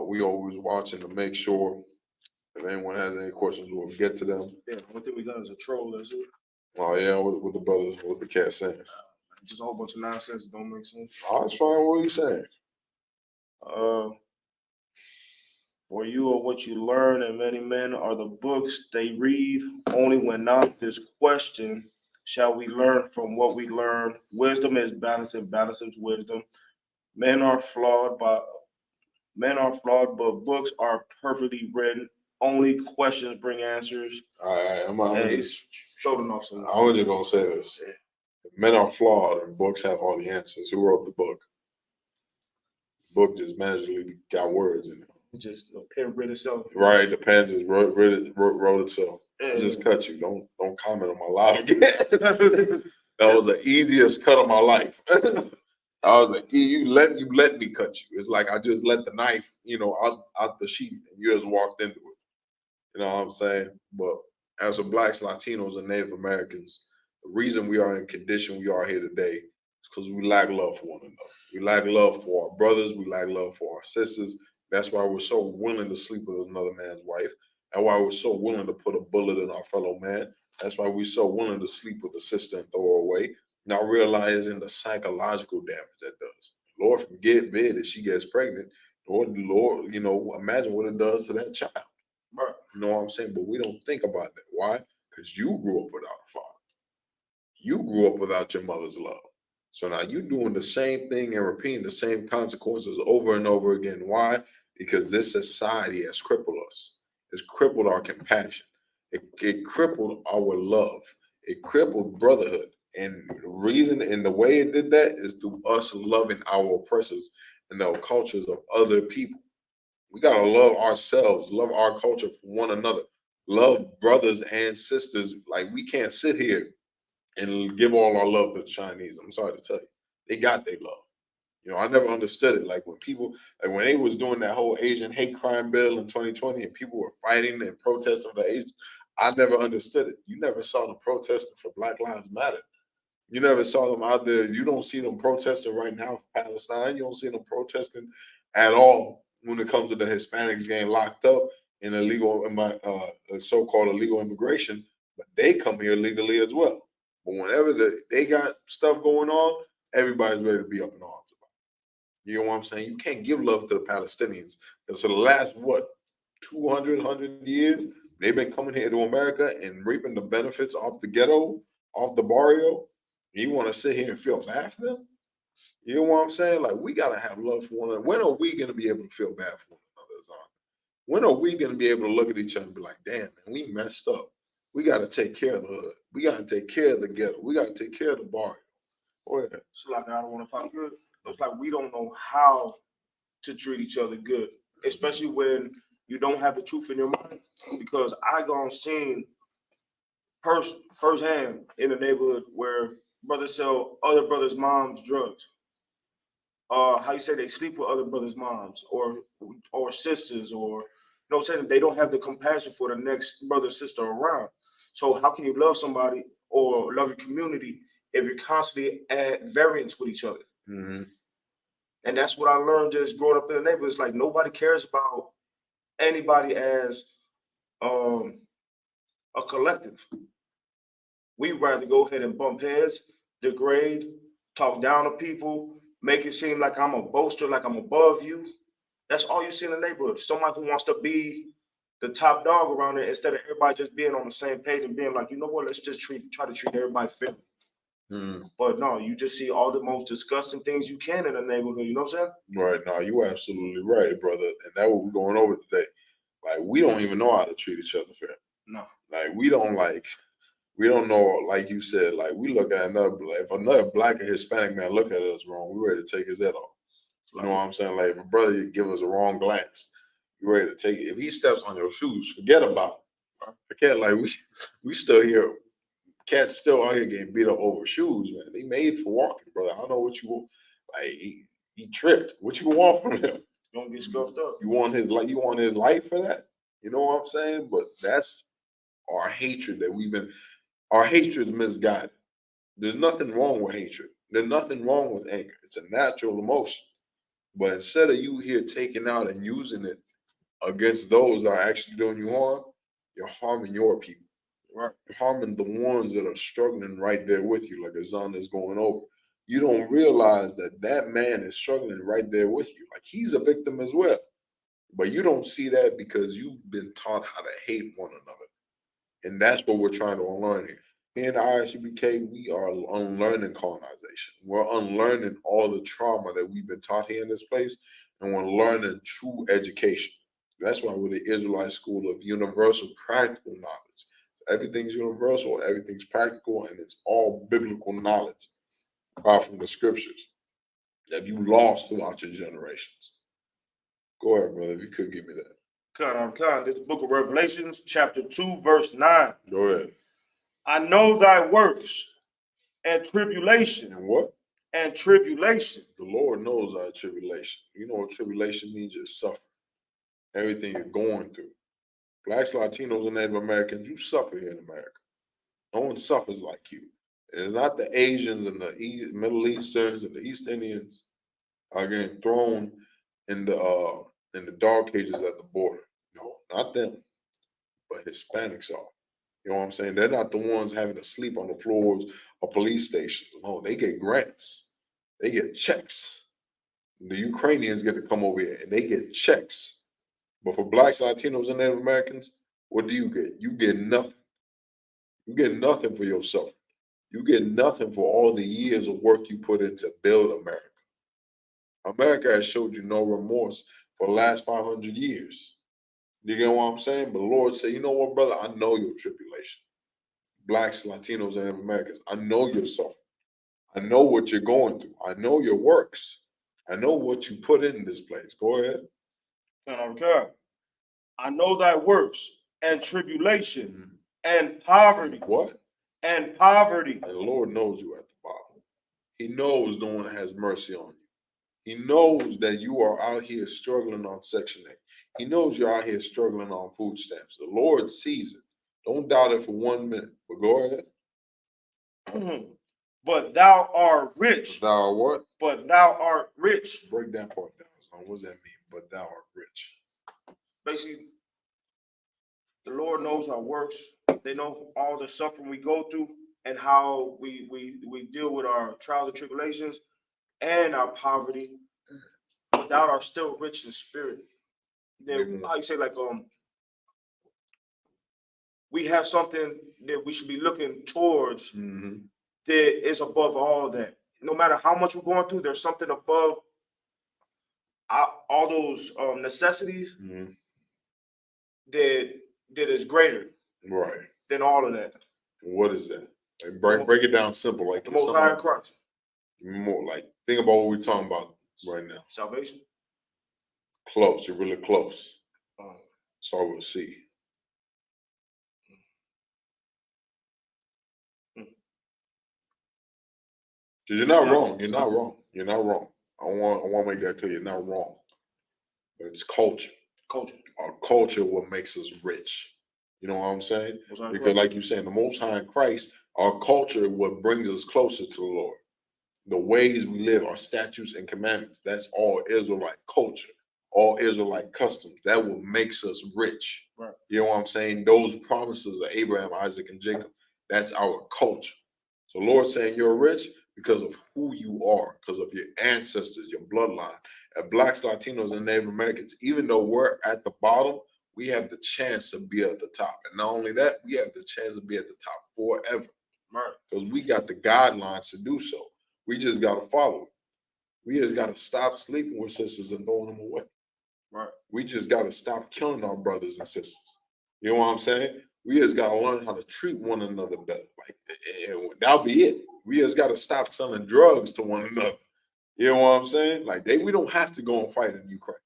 We always watching to make sure if anyone has any questions, we'll get to them. Yeah, one thing we got is a troll, that's it. Oh yeah, with the brothers, with the cat saying. Just a whole bunch of nonsense that don't make sense. Oh, that's fine. What are you saying? For you are what you learn, and many men are the books they read. Only when not this question shall we learn from what we learn. Wisdom is balance, and balance is wisdom. Men are flawed, but books are perfectly written. Only questions bring answers. All right, I'm just showing off some. I was just gonna say this: men are flawed, and books have all the answers. Who wrote the book? The book just magically got words in it. Just the pen wrote itself. Right, the pen just wrote itself. It just cut you. Don't comment on my live again. That was the easiest cut of my life. I was like, you let me cut you. It's like I just let the knife, out the sheath, and you just walked into it. You know what I'm saying? But as a Blacks, Latinos, and Native Americans, the reason we are in condition we are here today is because we lack love for one another. We lack love for our brothers. We lack love for our sisters. That's why we're so willing to sleep with another man's wife. That's why we're so willing to put a bullet in our fellow man. That's why we're so willing to sleep with a sister and throw her away, not realizing the psychological damage that does. Lord forbid if she gets pregnant, Lord, imagine what it does to that child. Right. You know what I'm saying? But we don't think about that. Why? Because you grew up without a father. You grew up without your mother's love. So now you're doing the same thing and repeating the same consequences over and over again. Why? Because this society has crippled us. It's crippled our compassion. It crippled our love. It crippled brotherhood. And the reason and the way it did that is through us loving our oppressors and the cultures of other people. We gotta love ourselves, love our culture for one another, love brothers and sisters. Like we can't sit here and give all our love to the Chinese. I'm sorry to tell you, they got their love. You know, I never understood it. Like when people, like when they was doing that whole Asian hate crime bill in 2020, and people were fighting and protesting for the Asians, I never understood it. You never saw them protesting for Black Lives Matter. You never saw them out there. You don't see them protesting right now for Palestine. You don't see them protesting at all when it comes to the Hispanics getting locked up in illegal, so-called illegal immigration. But they come here legally as well. But whenever they got stuff going on, everybody's ready to be up in arms about it. You know what I'm saying? You can't give love to the Palestinians. Because for the last, 100 years, they've been coming here to America and reaping the benefits off the ghetto, off the barrio. You want to sit here and feel bad for them? You know what I'm saying? Like, we got to have love for one another. When are we going to be able to feel bad for one another, Zon? When are we going to be able to look at each other and be like, damn, man, we messed up. We got to take care of the hood. We got to take care of the ghetto. We got to take care of the barrio. Go ahead. It's like I don't want to fight good. It's like we don't know how to treat each other good, especially when you don't have the truth in your mind. Because I gone seen firsthand in the neighborhood where brothers sell other brothers' moms drugs. How you say they sleep with other brothers' moms or sisters, or you know what I'm saying? They don't have the compassion for the next brother or sister around. So how can you love somebody or love your community if you're constantly at variance with each other? Mm-hmm. And that's what I learned just growing up in the neighborhood. It's like nobody cares about anybody as a collective. We'd rather go ahead and bump heads, degrade, talk down to people, make it seem like I'm a boaster, like I'm above you. That's all you see in the neighborhood. Someone who wants to be the top dog around there instead of everybody just being on the same page and being like, you know what, let's just try to treat everybody fairly. Mm. But no, you just see all the most disgusting things you can in the neighborhood. You know what I'm saying? Right. Now, you absolutely right, brother. And that's what we're going over today. Like, we don't even know how to treat each other fair. No. Like, we don't know, like you said, like we look at if another Black or Hispanic man look at us wrong, we're ready to take his head off. You know what I'm saying? Like if a brother give us a wrong glance, you're ready to take it. If he steps on your shoes, forget about it. Forget, like we still here, cats still out here getting beat up over shoes, man. They made for walking, brother. I don't know what you want. Like he tripped. What you want from him? Don't get scuffed up. You want his life for that? You know what I'm saying? But that's our hatred that our hatred is misguided. There's nothing wrong with hatred. There's nothing wrong with anger. It's a natural emotion. But instead of you here taking out and using it against those that are actually doing you harm, you're harming your people. Right. You're harming the ones that are struggling right there with you, like Azan is going over. You don't realize that man is struggling right there with you. Like he's a victim as well. But you don't see that because you've been taught how to hate one another. And that's what we're trying to unlearn here. Here in the ISUPK, we are unlearning colonization. We're unlearning all the trauma that we've been taught here in this place, and we're learning true education. That's why we're the Israelite school of universal practical knowledge. Everything's universal, everything's practical, and it's all biblical knowledge from the scriptures that you lost throughout your generations. Go ahead, brother, if you could give me that. This book of Revelations, chapter 2, verse 9. Go ahead. I know thy works and tribulation. And what? And tribulation. The Lord knows our tribulation. You know what tribulation means? Is suffering. Everything you're going through. Blacks, Latinos, and Native Americans, you suffer here in America. No one suffers like you. It's not the Asians and the Middle Easterns and the East Indians are getting thrown in the dark cages at the border. No, not them. But Hispanics are. You know what I'm saying? They're not the ones having to sleep on the floors of police stations. No, they get grants. They get checks. The Ukrainians get to come over here and they get checks. But for Blacks, Latinos, and Native Americans, what do you get? You get nothing. You get nothing for yourself. You get nothing for all the years of work you put in to build America. America has showed you no remorse for the last 500 years. You get what I'm saying? But the Lord said, you know what, brother? I know your tribulation. Blacks, Latinos, and Americans. I know your suffering. I know what you're going through. I know your works. I know what you put in this place. Go ahead. Okay. I know thy works and tribulation and poverty. What? And poverty. And the Lord knows you at the bottom. He knows no one has mercy on you. He knows that you are out here struggling on Section 8. He knows you're out here struggling on food stamps. The Lord sees it. Don't doubt it for 1 minute. But go ahead. But thou art rich. Thou art what? But thou art rich. Break that part down. So what does that mean? But thou art rich. Basically, the Lord knows our works. They know all the suffering we go through and how we deal with our trials and tribulations and our poverty. But thou art still rich in spirit. Then I say like we have something that we should be looking towards that is above all that. No matter how much we're going through, there's something above all those necessities that is greater than all of that. What is that? Like break it down simple. Like the Most High in Christ. More like think about what we're talking about right now. Salvation. Close. You're really close. Start with a C. Because you're not wrong. You're not wrong. You're not wrong. I want to make that clear. You're not wrong. But it's culture. Culture. Our culture what makes us rich. You know what I'm saying? Because like you're saying, the Most High in Christ, our culture what brings us closer to the Lord. The ways we live, our statutes and commandments, that's all Israelite culture, all Israelite customs. That what makes us rich. Right. You know what I'm saying? Those promises of Abraham, Isaac, and Jacob, that's our culture. So Lord saying you're rich because of who you are, because of your ancestors, your bloodline. And Blacks, Latinos, and Native Americans, even though we're at the bottom, we have the chance to be at the top. And not only that, we have the chance to be at the top forever. Right. Because we got the guidelines to do so. We just got to follow it. We just got to stop sleeping with sisters and throwing them away. Right. We just got to stop killing our brothers and sisters. You know what I'm saying? We just got to learn how to treat one another better. Like, that'll be it. We just got to stop selling drugs to one another. You know what I'm saying? Like, we don't have to go and fight in Ukraine.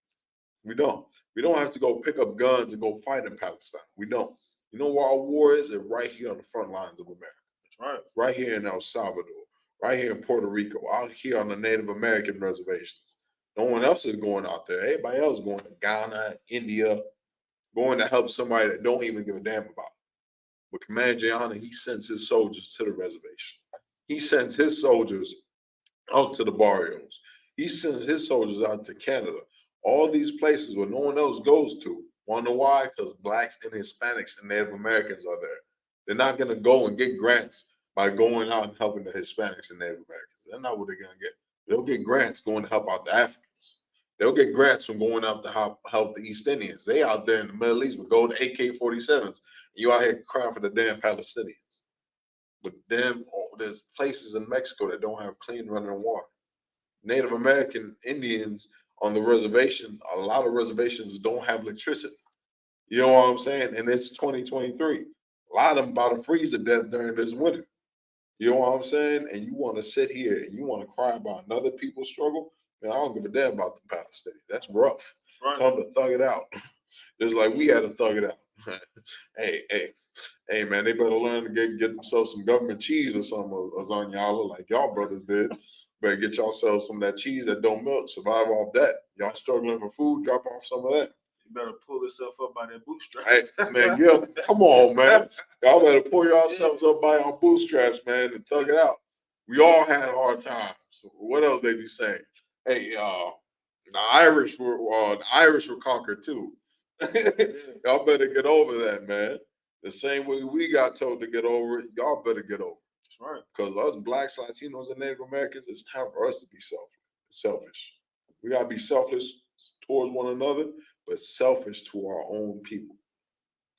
We don't. We don't have to go pick up guns and go fight in Palestine. We don't. You know where our war is? It's right here on the front lines of America. That's right. Right here in El Salvador. Right here in Puerto Rico. Out here on the Native American reservations. No one else is going out there. Everybody else is going to Ghana, India, going to help somebody that don't even give a damn about it. But Commander Gianna, he sends his soldiers to the reservation. He sends his soldiers out to the barrios. He sends his soldiers out to Canada. All these places where no one else goes to. Want to know why? Because Blacks and Hispanics and Native Americans are there. They're not going to go and get grants by going out and helping the Hispanics and Native Americans. That's not what they're going to get. They'll get grants going to help out the Africans. They'll get grants from going out to help the East Indians. They out there in the Middle East with gold AK-47s. And you out here crying for the damn Palestinians. But then there's places in Mexico that don't have clean running water. Native American Indians on the reservation, a lot of reservations don't have electricity. You know what I'm saying? And it's 2023. A lot of them about to freeze to death during this winter. You know what I'm saying? And you want to sit here and you want to cry about another people's struggle? Man, I don't give a damn about the Palestinians. That's rough. Right. Tell them to thug it out. Just like we had to thug it out. Hey, man, they better learn to get themselves some government cheese or some lasagna like y'all brothers did. Better get yourselves some of that cheese that don't melt. Survive off that. Y'all struggling for food, drop off some of that. You better pull yourself up by that bootstraps. Hey, man, yeah, come on, man. Y'all better pull yourselves up by your bootstraps, man, and thug it out. We all had hard times. So what else they be saying? Hey, the Irish were conquered too. Y'all better get over that, man. The same way we got told to get over it, y'all better get over it. That's right. Because us Blacks, Latinos, and Native Americans, it's time for us to be selfish. We gotta be selfless towards one another, but selfish to our own people.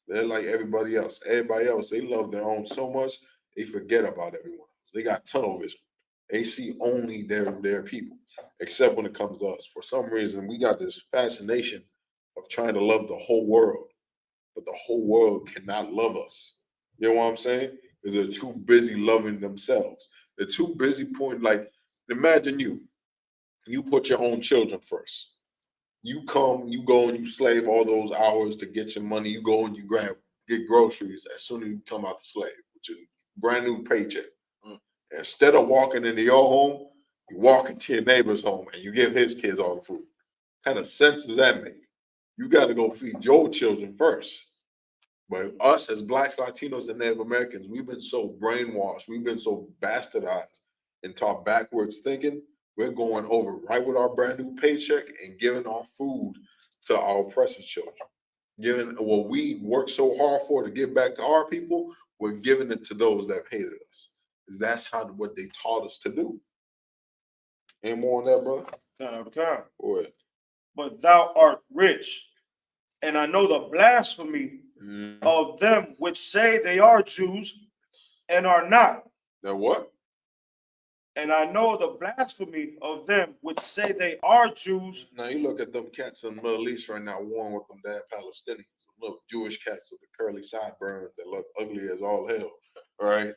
They're like everybody else. Everybody else, they love their own so much, they forget about everyone else. They got tunnel vision. They see only their people, except when it comes to us. For some reason, we got this fascination of trying to love the whole world. but the whole world cannot love us. You know what I'm saying? Because they're too busy loving themselves. They're too busy like, imagine you put your own children first. You go and you slave all those hours to get your money. You go and you get groceries as soon as you come out the slave with your brand new paycheck. Instead of walking into your home, you walk into your neighbor's home and you give his kids all the food. What kind of sense does that make? You got to go feed your children first. But us as Blacks, Latinos, and Native Americans, we've been so brainwashed, we've been so bastardized and taught backwards thinking. We're going over right with our brand new paycheck and giving our food to our oppressed children. Giving what we worked so hard for to give back to our people, we're giving it to those that hated us. Because that's what they taught us to do. Any more on that, brother? Come. Go ahead. But thou art rich, and I know the blasphemy of them which say they are Jews and are not. Now what? And I know the blasphemy of them which say they are Jews. Now you look at them cats in the Middle East right now, warring with them damn Palestinians. Look, Jewish cats with the curly sideburns that look ugly as all hell, right?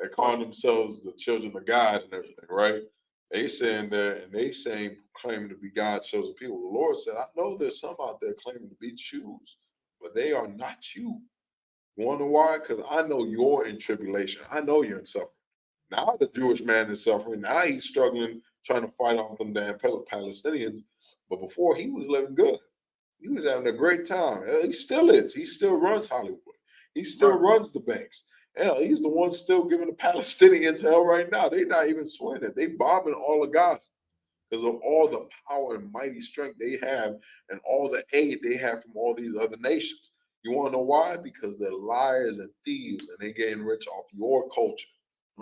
They call themselves the children of God and everything, right? They saying there and they saying claiming to be God's chosen people. The Lord said, I know there's some out there claiming to be Jews, but they are not you. You wonder why? Because I know you're in tribulation. I know you're in suffering. Now the Jewish man is suffering. Now he's struggling, trying to fight off them damn Palestinians. But before, he was living good. He was having a great time. He still is. He still runs Hollywood. He still runs the banks. Hell, he's the one still giving the Palestinians hell right now. They're not even sweating it. They bombing all of Gaza because of all the power and mighty strength they have and all the aid they have from all these other nations. You want to know why? Because they're liars and thieves and they're getting rich off your culture.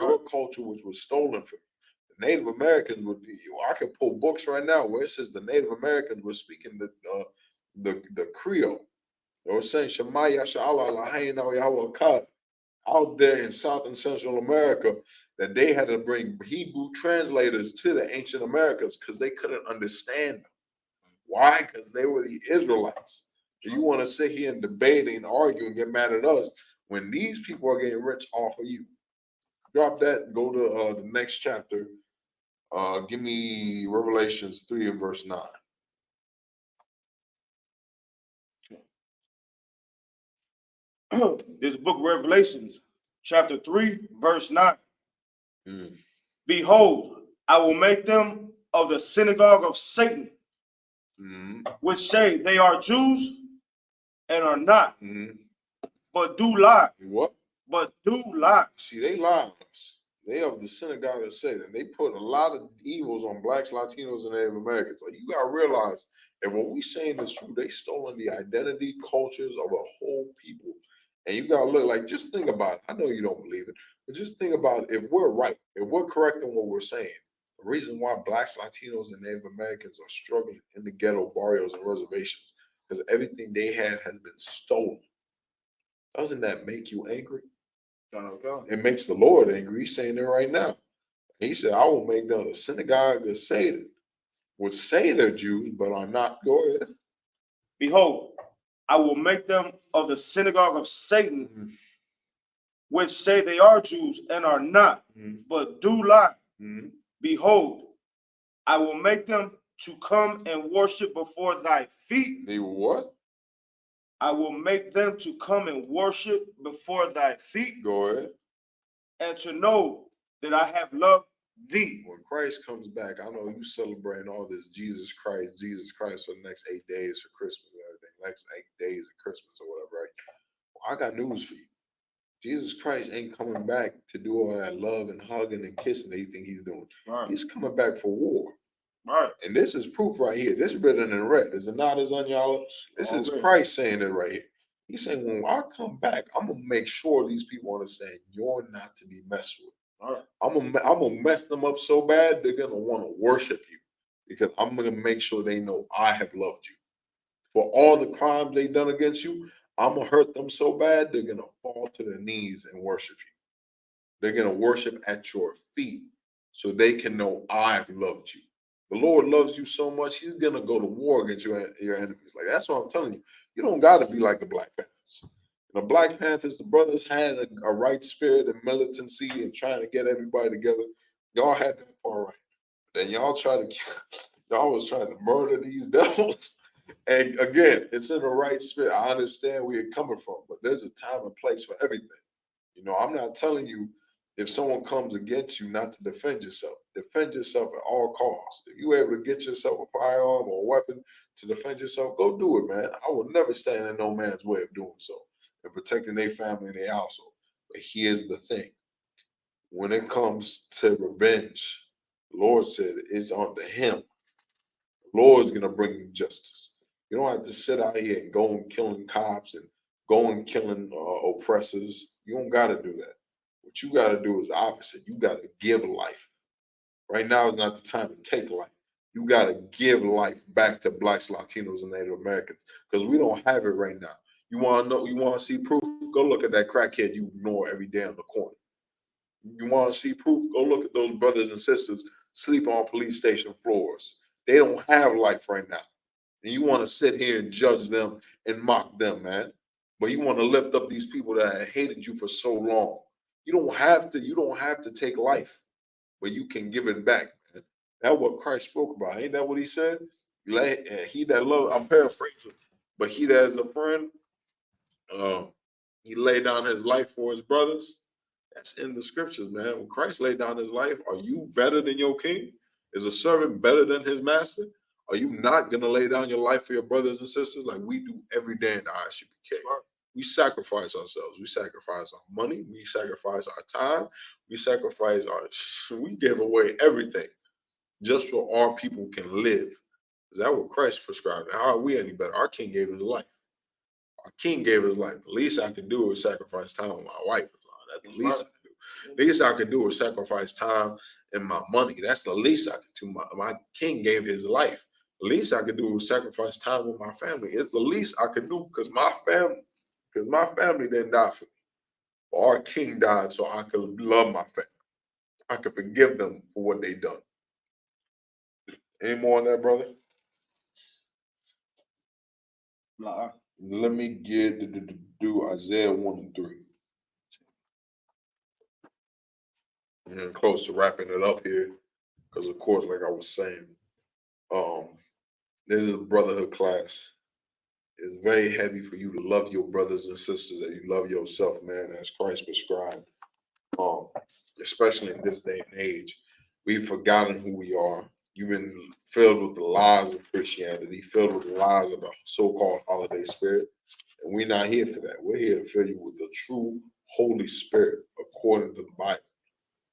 Your culture, which was stolen from you. The Native Americans would be. I can pull books right now where it says the Native Americans were speaking the Creole. They were saying Shema Yashala Lahaina Yahweh out there in South and Central America, that they had to bring Hebrew translators to the ancient Americas because they couldn't understand them. Why? Because they were the Israelites. So you want to sit here and debate and argue and get mad at us when these people are getting rich off of you. Drop that, go to the next chapter. Give me Revelations 3 and verse 9. There's a book of Revelations, chapter 3, verse 9. Behold, I will make them of the synagogue of Satan, which say they are Jews and are not, but do lie. What? But do lie. See, they lie on us. They of the synagogue of Satan. They put a lot of evils on Blacks, Latinos, and Native Americans. Like, you gotta realize that what we saying is true. They stolen the identity, cultures of a whole people. And you gotta look like, just think about it. I know you don't believe it, but just think about if we're right, if we're correct in what we're saying. The reason why Blacks, Latinos, and Native Americans are struggling in the ghetto, barrios, and reservations, because everything they had has been stolen. Doesn't that make you angry? It makes the Lord angry. He's saying it right now. He said, I will make them the synagogue of Satan, which say they're Jews, but are not. Go ahead. Behold, I will make them of the synagogue of Satan, which say they are Jews and are not, but do lie. Behold, I will make them to come and worship before thy feet. They what? I will make them to come and worship before thy feet. Go ahead. And to know that I have loved thee. When Christ comes back, I know you celebrating all this Jesus Christ for the next 8 days for Christmas and everything, next 8 days of Christmas or whatever, right? Well, I got news for you. Jesus Christ ain't coming back to do all that love and hugging and kissing that you think he's doing. Right. He's coming back for war. Right. And this is proof right here. This is written in red. Is it not, as on y'all? This is Christ saying it right here. He's saying, when I come back, I'm gonna make sure these people understand you're not to be messed with. All right. I'm gonna mess them up so bad they're gonna want to worship you, because I'm gonna make sure they know I have loved you. For all the crimes they've done against you, I'm gonna hurt them so bad they're gonna fall to their knees and worship you. They're gonna worship at your feet so they can know I've loved you. The Lord loves you so much, he's going to go to war against your enemies. Like, that's what I'm telling you. You don't got to be like the Black Panthers. The Black Panthers, the brothers had a right spirit and militancy and trying to get everybody together. Y'all had that part right. Then y'all was trying to murder these devils. And again, it's in the right spirit. I understand where you're coming from, but there's a time and place for everything. You know, I'm not telling you if someone comes against you not to defend yourself. Defend yourself at all costs. If you're able to get yourself a firearm or a weapon to defend yourself, go do it, man. I will never stand in no man's way of doing so and protecting their family and their household. But here's the thing. When it comes to revenge, the Lord said it's unto him. The Lord's going to bring you justice. You don't have to sit out here and go and killing cops and go and killing oppressors. You don't got to do that. What you got to do is the opposite. You got to give life. Right now is not the time to take life. You got to give life back to Blacks, Latinos, and Native Americans because we don't have it right now. You want to know? You want to see proof? Go look at that crackhead you ignore every day on the corner. You want to see proof? Go look at those brothers and sisters sleep on police station floors. They don't have life right now. And you want to sit here and judge them and mock them, man. But you want to lift up these people that have hated you for so long. You don't have to take life, but you can give it back, man. That's what Christ spoke about. Ain't that what he said? He that love, I'm paraphrasing, but he that is a friend, he laid down his life for his brothers. That's in the scriptures, man. When Christ laid down his life, are you better than your king? Is a servant better than his master? Are you not going to lay down your life for your brothers and sisters like we do every day in the Isupk? We sacrifice ourselves. We sacrifice our money. We sacrifice our time. We give away everything just so our people can live. Is that what Christ prescribed? How are we any better? Our king gave his life. Our king gave his life. The least I can do is sacrifice time with my wife. That's the least I can do. The least I can do is sacrifice time and my money. That's the least I can do. My king gave his life. The least I could do is sacrifice time with my family. It's the least I could do because my family didn't die for me. Our king died so I could love my family. I could forgive them for what they done. Any more on that, brother? Let me do Isaiah 1 and 3. And close to wrapping it up here, because of course, like I was saying, this is a brotherhood class. It's very heavy for you to love your brothers and sisters as you love yourself, man, as Christ prescribed. Especially in this day and age, we've forgotten who we are. You've been filled with the lies of Christianity, filled with the lies of the so-called holiday spirit, and we're not here for that. We're here to fill you with the true Holy Spirit according to the Bible.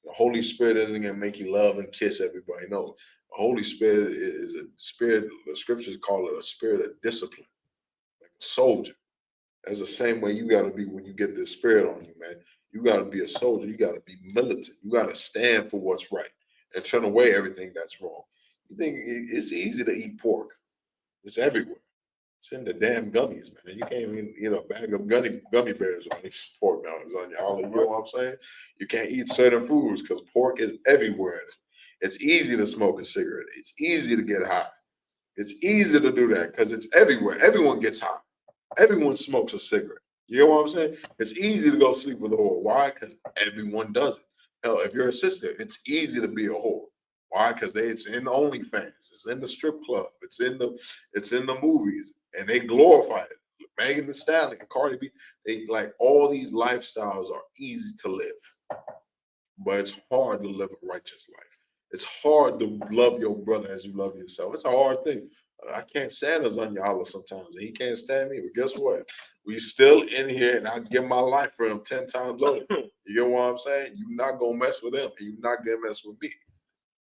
The Holy Spirit isn't going to make you love and kiss everybody. No, the Holy Spirit is a spirit. The scriptures call it a spirit of discipline, like a soldier. That's the same way you got to be when you get this spirit on you, man. You got to be a soldier. You got to be militant. You got to stand for what's right and turn away everything that's wrong. You think it's easy to eat pork? It's everywhere. It's in the damn gummies, man. You can't even eat a bag of gummy bears on these pork melons on y'all. You know what I'm saying? You can't eat certain foods because pork is everywhere. It's easy to smoke a cigarette. It's easy to get high. It's easy to do that because it's everywhere. Everyone gets high. Everyone smokes a cigarette. You know what I'm saying? It's easy to go sleep with a whore. Why? Because everyone does it. Hell, if you're a sister, it's easy to be a whore. Why? Because it's in the OnlyFans. It's in the strip club. It's in the movies. And they glorify it. Megan Thee Stallion, Cardi B, they like all these lifestyles are easy to live, but it's hard to live a righteous life. It's hard to love your brother as you love yourself. It's a hard thing. I can't stand Azanyala sometimes, and he can't stand me. But guess what? We still in here, and I give my life for him 10 times over. You get what I'm saying? You're not gonna mess with him, and you're not gonna mess with me.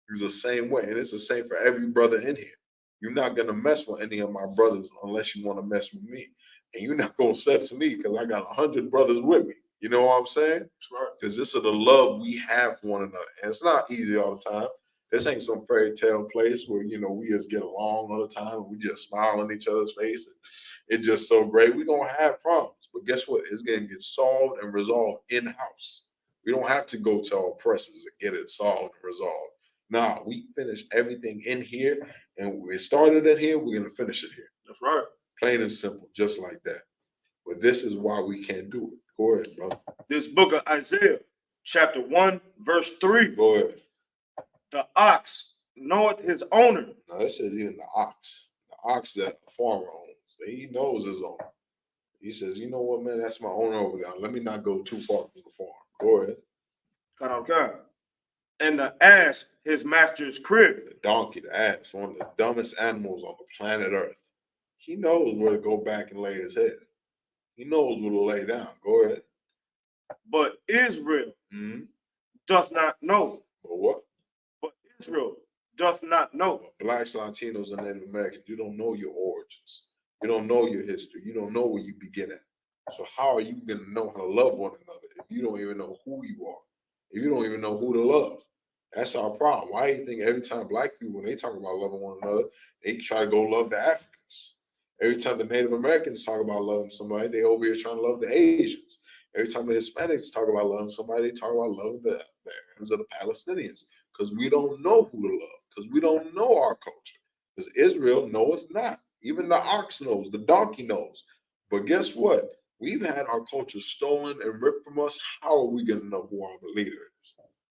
It's the same way, and it's the same for every brother in here. You're not going to mess with any of my brothers unless you want to mess with me. And you're not going to accept me because I got 100 brothers with me. You know what I'm saying? Because this is the love we have for one another. And it's not easy all the time. This ain't some fairy tale place where, you know, we just get along all the time. And we just smile on each other's face. And it's just so great. We're going to have problems. But guess what? It's going to get solved and resolved in-house. We don't have to go to our oppressors and get it solved and resolved. Nah, we finished everything in here, and we started it here. We're gonna finish it here. That's right. Plain and simple, just like that. But this is why we can't do it. Go ahead, brother. This book of Isaiah, chapter 1, verse 3. Go ahead. The ox knoweth his owner. Now it says even the ox that the farmer owns, he knows his owner. He says, you know what, man, that's my owner over there. Let me not go too far from the farm. Go ahead. Okay. And the ass his master's crib. The donkey, the ass, one of the dumbest animals on the planet Earth. He knows where to go back and lay his head. He knows where to lay down. Go ahead. But Israel doth not know. But what? But Israel doth not know. Blacks, Latinos, and Native Americans, you don't know your origins. You don't know your history. You don't know where you begin at. So how are you going to know how to love one another if you don't even know who you are? If you don't even know who to love? That's our problem. Why do you think every time black people, when they talk about loving one another, they try to go love the Africans? Every time the Native Americans talk about loving somebody, they over here trying to love the Asians. Every time the Hispanics talk about loving somebody, they talk about loving the Arabs or the Palestinians. Because we don't know who to love. Because we don't know our culture. Because Israel knoweth not. Even the ox knows, the donkey knows. But guess what? We've had our culture stolen and ripped from us. How are we going to know who our leader is,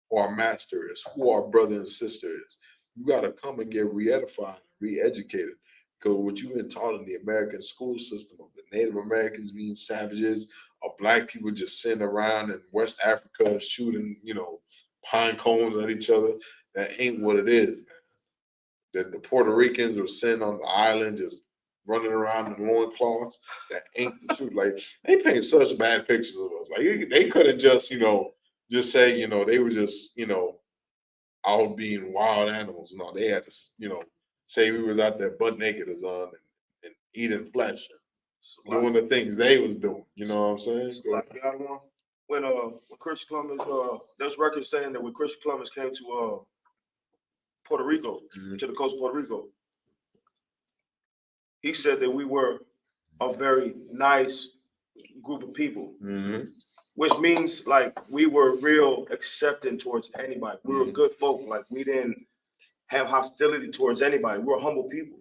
who our master is, who our brother and sister is? You got to come and get re-edified, re-educated. Because what you've been taught in the American school system of the Native Americans being savages, of black people just sitting around in West Africa shooting, pine cones at each other, that ain't what it is, man. That the Puerto Ricans were sitting on the island just running around in loincloths, that ain't the truth. Like, they paint such bad pictures of us. Like, they couldn't just, just say, they were just, out being wild animals. No, they had to, say we was out there butt naked as on and eating flesh, doing the things they was doing. You know what I'm saying? When Chris Columbus, there's records saying that when Chris Columbus came to Puerto Rico, to the coast of Puerto Rico, he said that we were a very nice group of people, which means like we were real accepting towards anybody. We were good folk. Like we didn't have hostility towards anybody. We were humble people.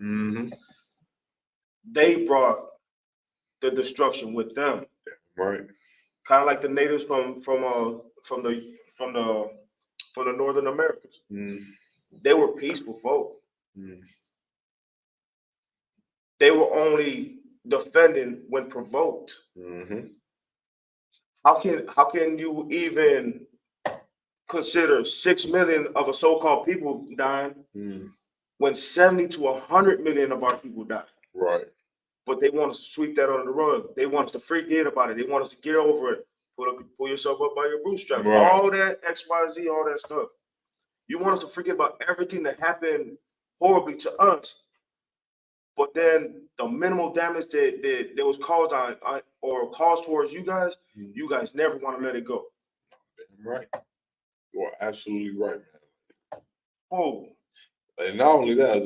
They brought the destruction with them, right? Kind of like the natives from the Northern Americas. They were peaceful folk. They were only defending when provoked. How can you even consider 6 million of a so-called people dying when 70 to 100 million of our people died? Right. But they want us to sweep that under the rug. They want us to forget about it. They want us to get over it. Pull yourself up by your bootstraps. Right. All that XYZ, all that stuff. You want us to forget about everything that happened horribly to us. But then the minimal damage that was caused on or caused towards you guys never want to let it go. Right. You are absolutely right, man. Oh. And not only that,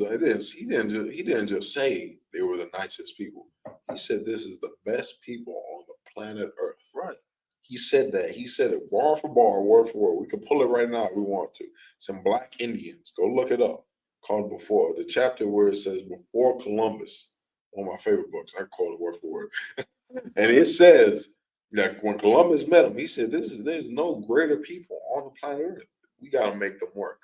he didn't just say they were the nicest people. He said this is the best people on the planet Earth. Right. He said that. He said it bar for bar, word for word. We can pull it right now if we want to. Some black Indians. Go look it up. Called Before. The chapter where it says Before Columbus. One of my favorite books. I call it word for word. And it says that when Columbus met him, he said, there's no greater people on the planet Earth. We got to make them work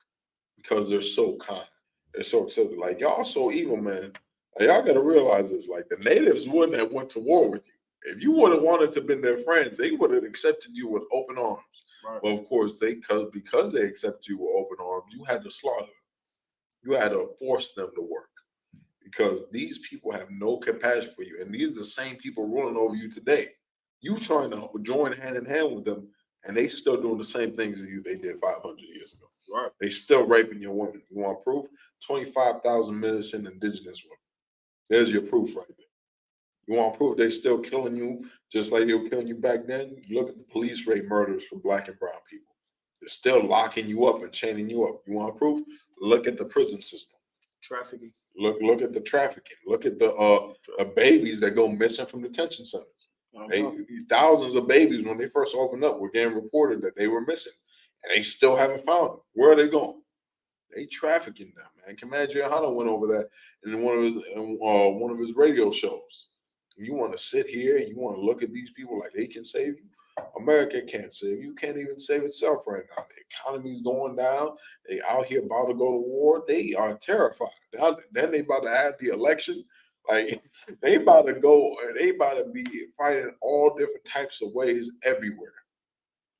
because they're so kind. They're so accepting. Like, y'all so evil, man. Like, y'all got to realize this. Like, the natives wouldn't have went to war with you. If you would have wanted to been their friends, they would have accepted you with open arms. Right. But of course, because they accepted you with open arms, you had to slaughter them. You had to force them to work because these people have no compassion for you. And these are the same people ruling over you today. You trying to join hand in hand with them, and they still doing the same things as you they did 500 years ago. Right. They still raping your women. You want proof? 25,000 missing indigenous women. There's your proof right there. You want proof they still killing you just like they were killing you back then? Look at the police rape murders for black and brown people. They're still locking you up and chaining you up. You want proof? Look at the prison system. Trafficking. Look at the trafficking. Look at the babies that go missing from detention centers. Thousands of babies when they first opened up were getting reported that they were missing. And they still haven't found them. Where are they going? They trafficking them, man. Commander Johanna went over that in one of his radio shows. You want to sit here, you want to look at these people like they can save you. America can't save you. Can't even save itself right now. The economy's going down. They out here about to go to war. They are terrified. Then they about to have the election. Like they about to go. They about to be fighting all different types of ways everywhere.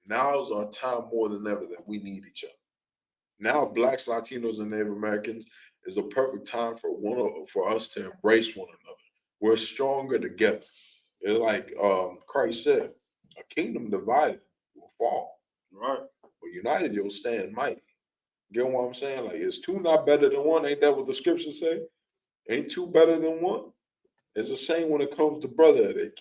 Now's our time more than ever that we need each other. Now, Blacks, Latinos, and Native Americans is a perfect time for us to embrace one another. We're stronger together. It's like Christ said, a kingdom divided will fall. Right. But united, you'll stand mighty. Get what I'm saying? Like, is two not better than one? Ain't that what the scriptures say? Ain't two better than one? It's the same when it comes to brotherhood.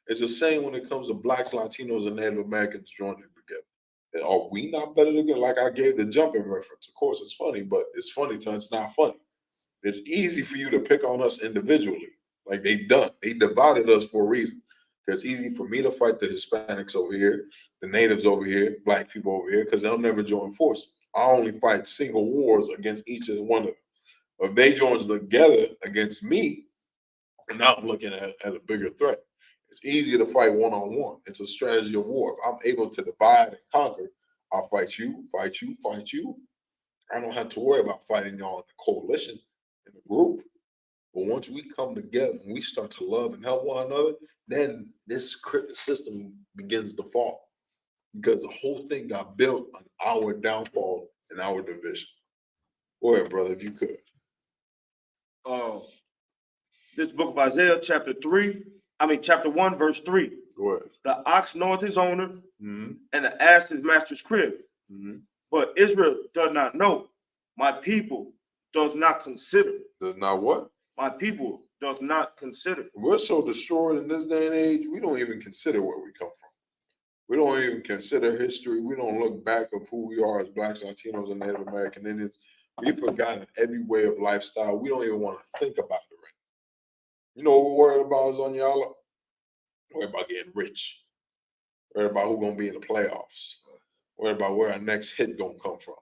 It's the same when it comes to Blacks, Latinos, and Native Americans joining together. Are we not better together? Like I gave the jumping reference. Of course, it's funny, but it's funny till it's not funny. It's easy for you to pick on us individually. Like they divided us for a reason. It's easy for me to fight the Hispanics over here, the natives over here, Black people over here, because they'll never join forces. I only fight single wars against each and one of them. But if they join together against me, now I'm looking at a bigger threat. It's easier to fight one-on-one. It's a strategy of war. If I'm able to divide and conquer, I'll fight you, fight you, fight you. I don't have to worry about fighting y'all in a coalition, in a group. But once we come together and we start to love and help one another, then this system begins to fall. Because the whole thing got built on our downfall and our division. Go ahead, brother, if you could. This book of Isaiah, chapter 1, verse 3. Go ahead. The ox knoweth his owner, Mm-hmm. and the ass his master's crib. Mm-hmm. But Israel does not know. My people does not consider. Does not what? My people does not consider. We're so destroyed in this day and age, we don't even consider where we come from. We don't even consider history. We don't look back of who we are as Blacks, Latinos, and Native American Indians. We've forgotten every way of lifestyle. We don't even want to think about it right now. You know what we're worried about is on y'all? Worried about getting rich. Worried about who's going to be in the playoffs. Worried about where our next hit going to come from.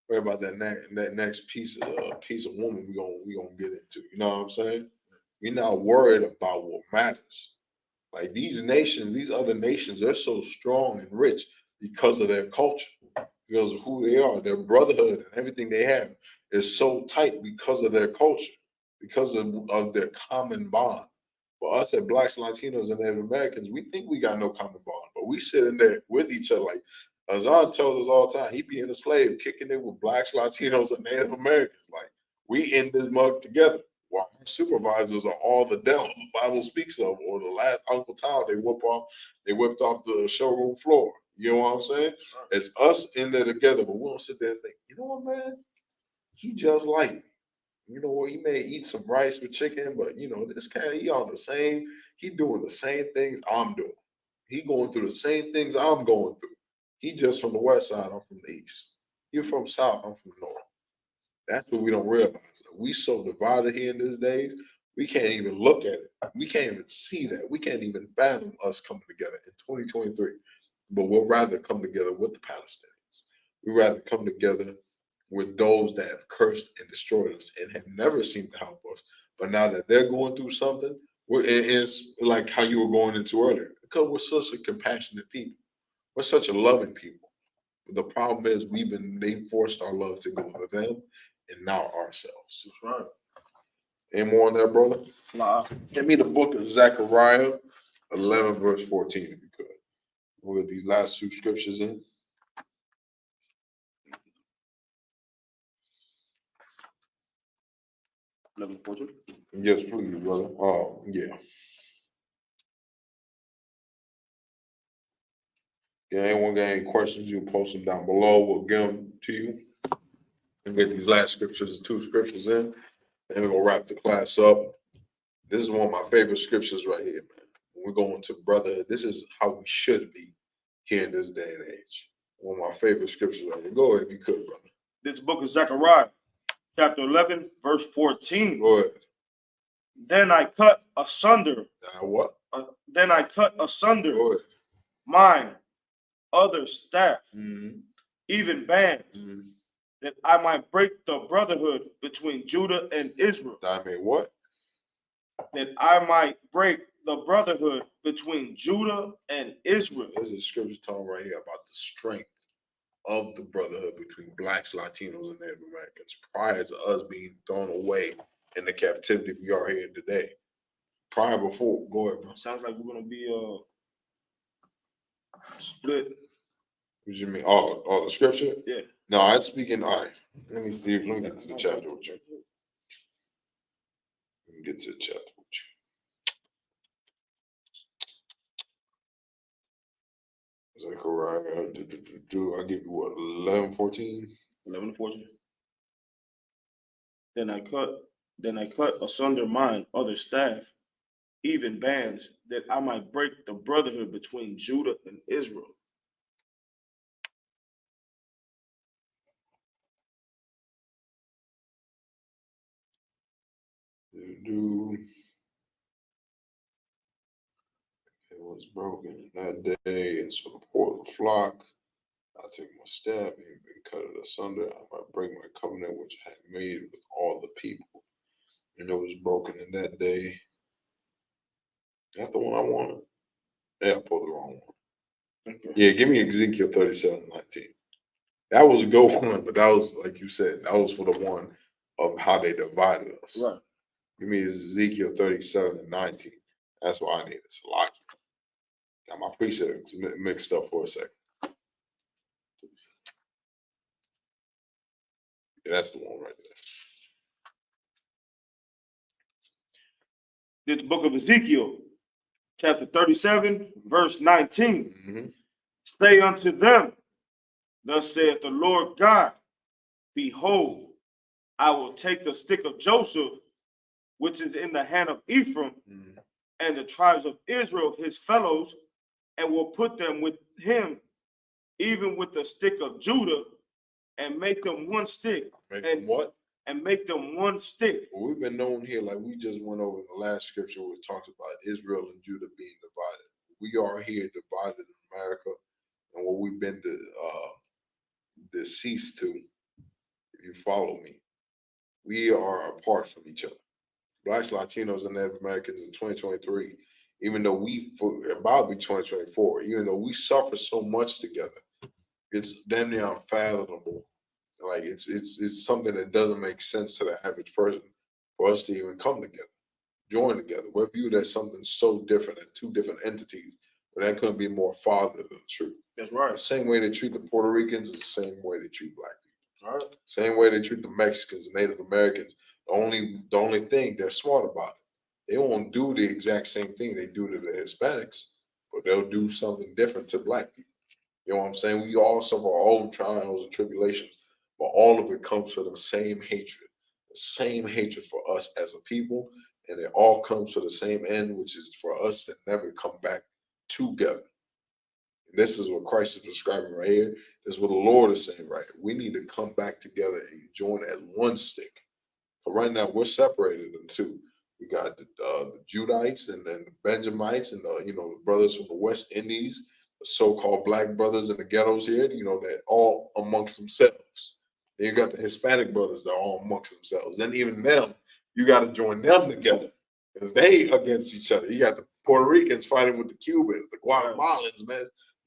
Worried about that next piece of woman we gonna get into. You know what I'm saying? We're not worried about what matters. Like these nations, these other nations, they're so strong and rich because of their culture, because of who they are. Their brotherhood and everything they have is so tight because of their culture, because of their common bond. For us at Blacks, Latinos, and Native Americans, we think we got no common bond, but we sit in there with each other. Like Azan tells us all the time, he be in a slave, kicking it with Blacks, Latinos, and Native Americans. Like we in this mug together. While our supervisors are all the devil the Bible speaks of, or the last Uncle Tom they whipped off the showroom floor. You know what I'm saying? It's us in there together, but we don't sit there and think, you know what, man? He just like me. You know what? He may eat some rice with chicken, but you know, this kind of he doing the same things I'm doing. He going through the same things I'm going through. He just from the west side, I'm from the east. You're from south, I'm from the north. That's what we don't realize. We so divided here in these days, we can't even look at it. We can't even see that. We can't even fathom us coming together in 2023. But we'll rather come together with the Palestinians. We'd rather come together with those that have cursed and destroyed us and have never seemed to help us. But now that they're going through something, it's like how you were going into earlier. Because we're such a compassionate people. We're such a loving people. But the problem is they forced our love to go to them and not ourselves. That's right. Any more on that, brother? Nah. Give me the book of Zechariah 11, verse 14, if you could. We'll get these last two scriptures in. Yes, please, brother. Yeah. Yeah, anyone got any questions, you post them down below. We'll give them to you. And get these last scriptures, two scriptures in. And we're going to wrap the class up. This is one of my favorite scriptures right here, man. When we're going to brotherhood, this is how we should be here in this day and age. One of my favorite scriptures right here. Go ahead if you could, brother. This book of Zechariah, chapter 11, verse 14. Go ahead. Then I cut asunder. What? Then I cut asunder Go ahead. mine other staff, Mm-hmm. even bands, Mm-hmm. that I might break the brotherhood between Judah and Israel. I mean, what? That I might break the brotherhood between Judah and Israel. There's a scripture talking right here about the strength of the brotherhood between blacks, Latinos, and Native Americans prior to us being thrown away in the captivity we are here today. Prior before, go ahead, bro. Sounds like we're gonna be split. What you mean? Oh, the scripture? Yeah. No, I'm speaking. All right. Let me see. Let me get to the chapter with you. Let me get to the chapter with you. Zechariah. I give you what? 11:14. 11:14. Then I cut asunder mine other staff, even bands, that I might break the brotherhood between Judah and Israel. It was broken in that day, and so the poor of the flock. I take my staff and cut it asunder. I might break my covenant which I had made with all the people. And it was broken in that day. That's the one I wanted. Yeah, I pulled the wrong one. Okay. Yeah, give me Ezekiel 37:19. That was a good one, but that was, like you said, that was for the one of how they divided us. Right. Give me Ezekiel 37:19. That's why I needed to lock it. Got my precepts mixed up for a second. Yeah, that's the one right there. This book of Ezekiel, chapter 37, verse 19. Mm-hmm. Say unto them, thus saith the Lord God, behold, I will take the stick of Joseph, which is in the hand of Ephraim, and the tribes of Israel, his fellows, and will put them with him, even with the stick of Judah, and make them one stick. And what? And make them one stick. Well, we've been known here, like we just went over in the last scripture where it talks about Israel and Judah being divided. We are here divided in America, and what we've been deceased to, if you follow me, we are apart from each other. Blacks, Latinos, and Native Americans in 2023, even though about to be 2024, even though we suffer so much together, it's damn near unfathomable. Like it's something that doesn't make sense to the average person for us to even come together, join together. We're viewed as something so different, as two different entities, but that couldn't be more farther than the truth. That's right. The same way they treat the Puerto Ricans is the same way they treat black people. All right. Same way they treat the Mexicans, Native Americans. The only thing they're smart about it. They won't do the exact same thing they do to the Hispanics, but they'll do something different to black people. You know what I'm saying? We all suffer our own trials and tribulations, but all of it comes from the same hatred for us as a people, and it all comes to the same end, which is for us to never come back together. And this is what Christ is describing right here. This is what the Lord is saying right here. We need to come back together and join as one stick. But right now we're separated into two. We got the Judites and then the Benjamites and the brothers from the West Indies, the so-called black brothers in the ghettos here, that all amongst themselves. Then you got the Hispanic brothers that are all amongst themselves. Then even them, you got to join them together because they against each other. You got the Puerto Ricans fighting with the Cubans, the Guatemalans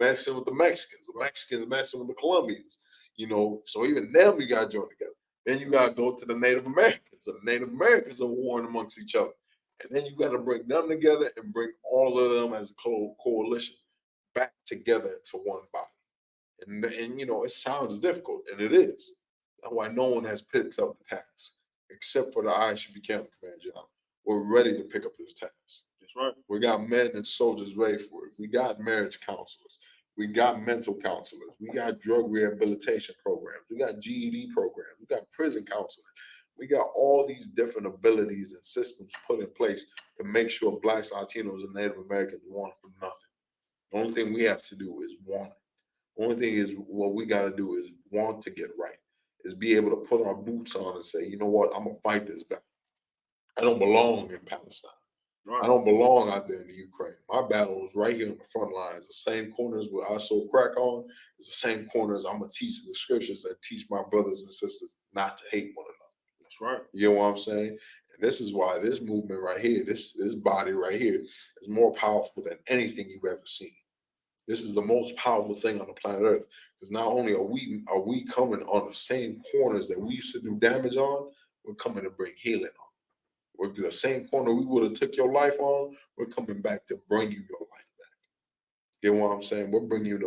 messing with the Mexicans messing with the Colombians. So even them you got to join together. Then you got to go to the Native Americans. The Native Americans are warring amongst each other. And then you got to bring them together and bring all of them as a coalition back together into one body. And it sounds difficult, and it is. That's why no one has picked up the task, except for the Isupk Command General. We're ready to pick up this task. That's right. We got men and soldiers ready for it. We got marriage counselors. We got mental counselors. We got drug rehabilitation programs. We got GED programs. We got prison counseling. We got all these different abilities and systems put in place to make sure Blacks, Latinos, and Native Americans want for nothing. The only thing we have to do is want it. The only thing is what we got to do is want to get right, is be able to put our boots on and say, you know what, I'm going to fight this battle. I don't belong in Palestine. I don't belong out there in the Ukraine. My battle is right here on the front lines. The same corners where I sold crack on is the same corners I'm gonna teach the scriptures that teach my brothers and sisters not to hate one another. That's right. You know what I'm saying? And this is why this movement right here, this body right here, is more powerful than anything you've ever seen. This is the most powerful thing on the planet Earth. Because not only are we coming on the same corners that we used to do damage on, we're coming to bring healing on. We're the same corner we would have took your life on, we're coming back to bring you your life back. You know what I'm saying? We're bringing you the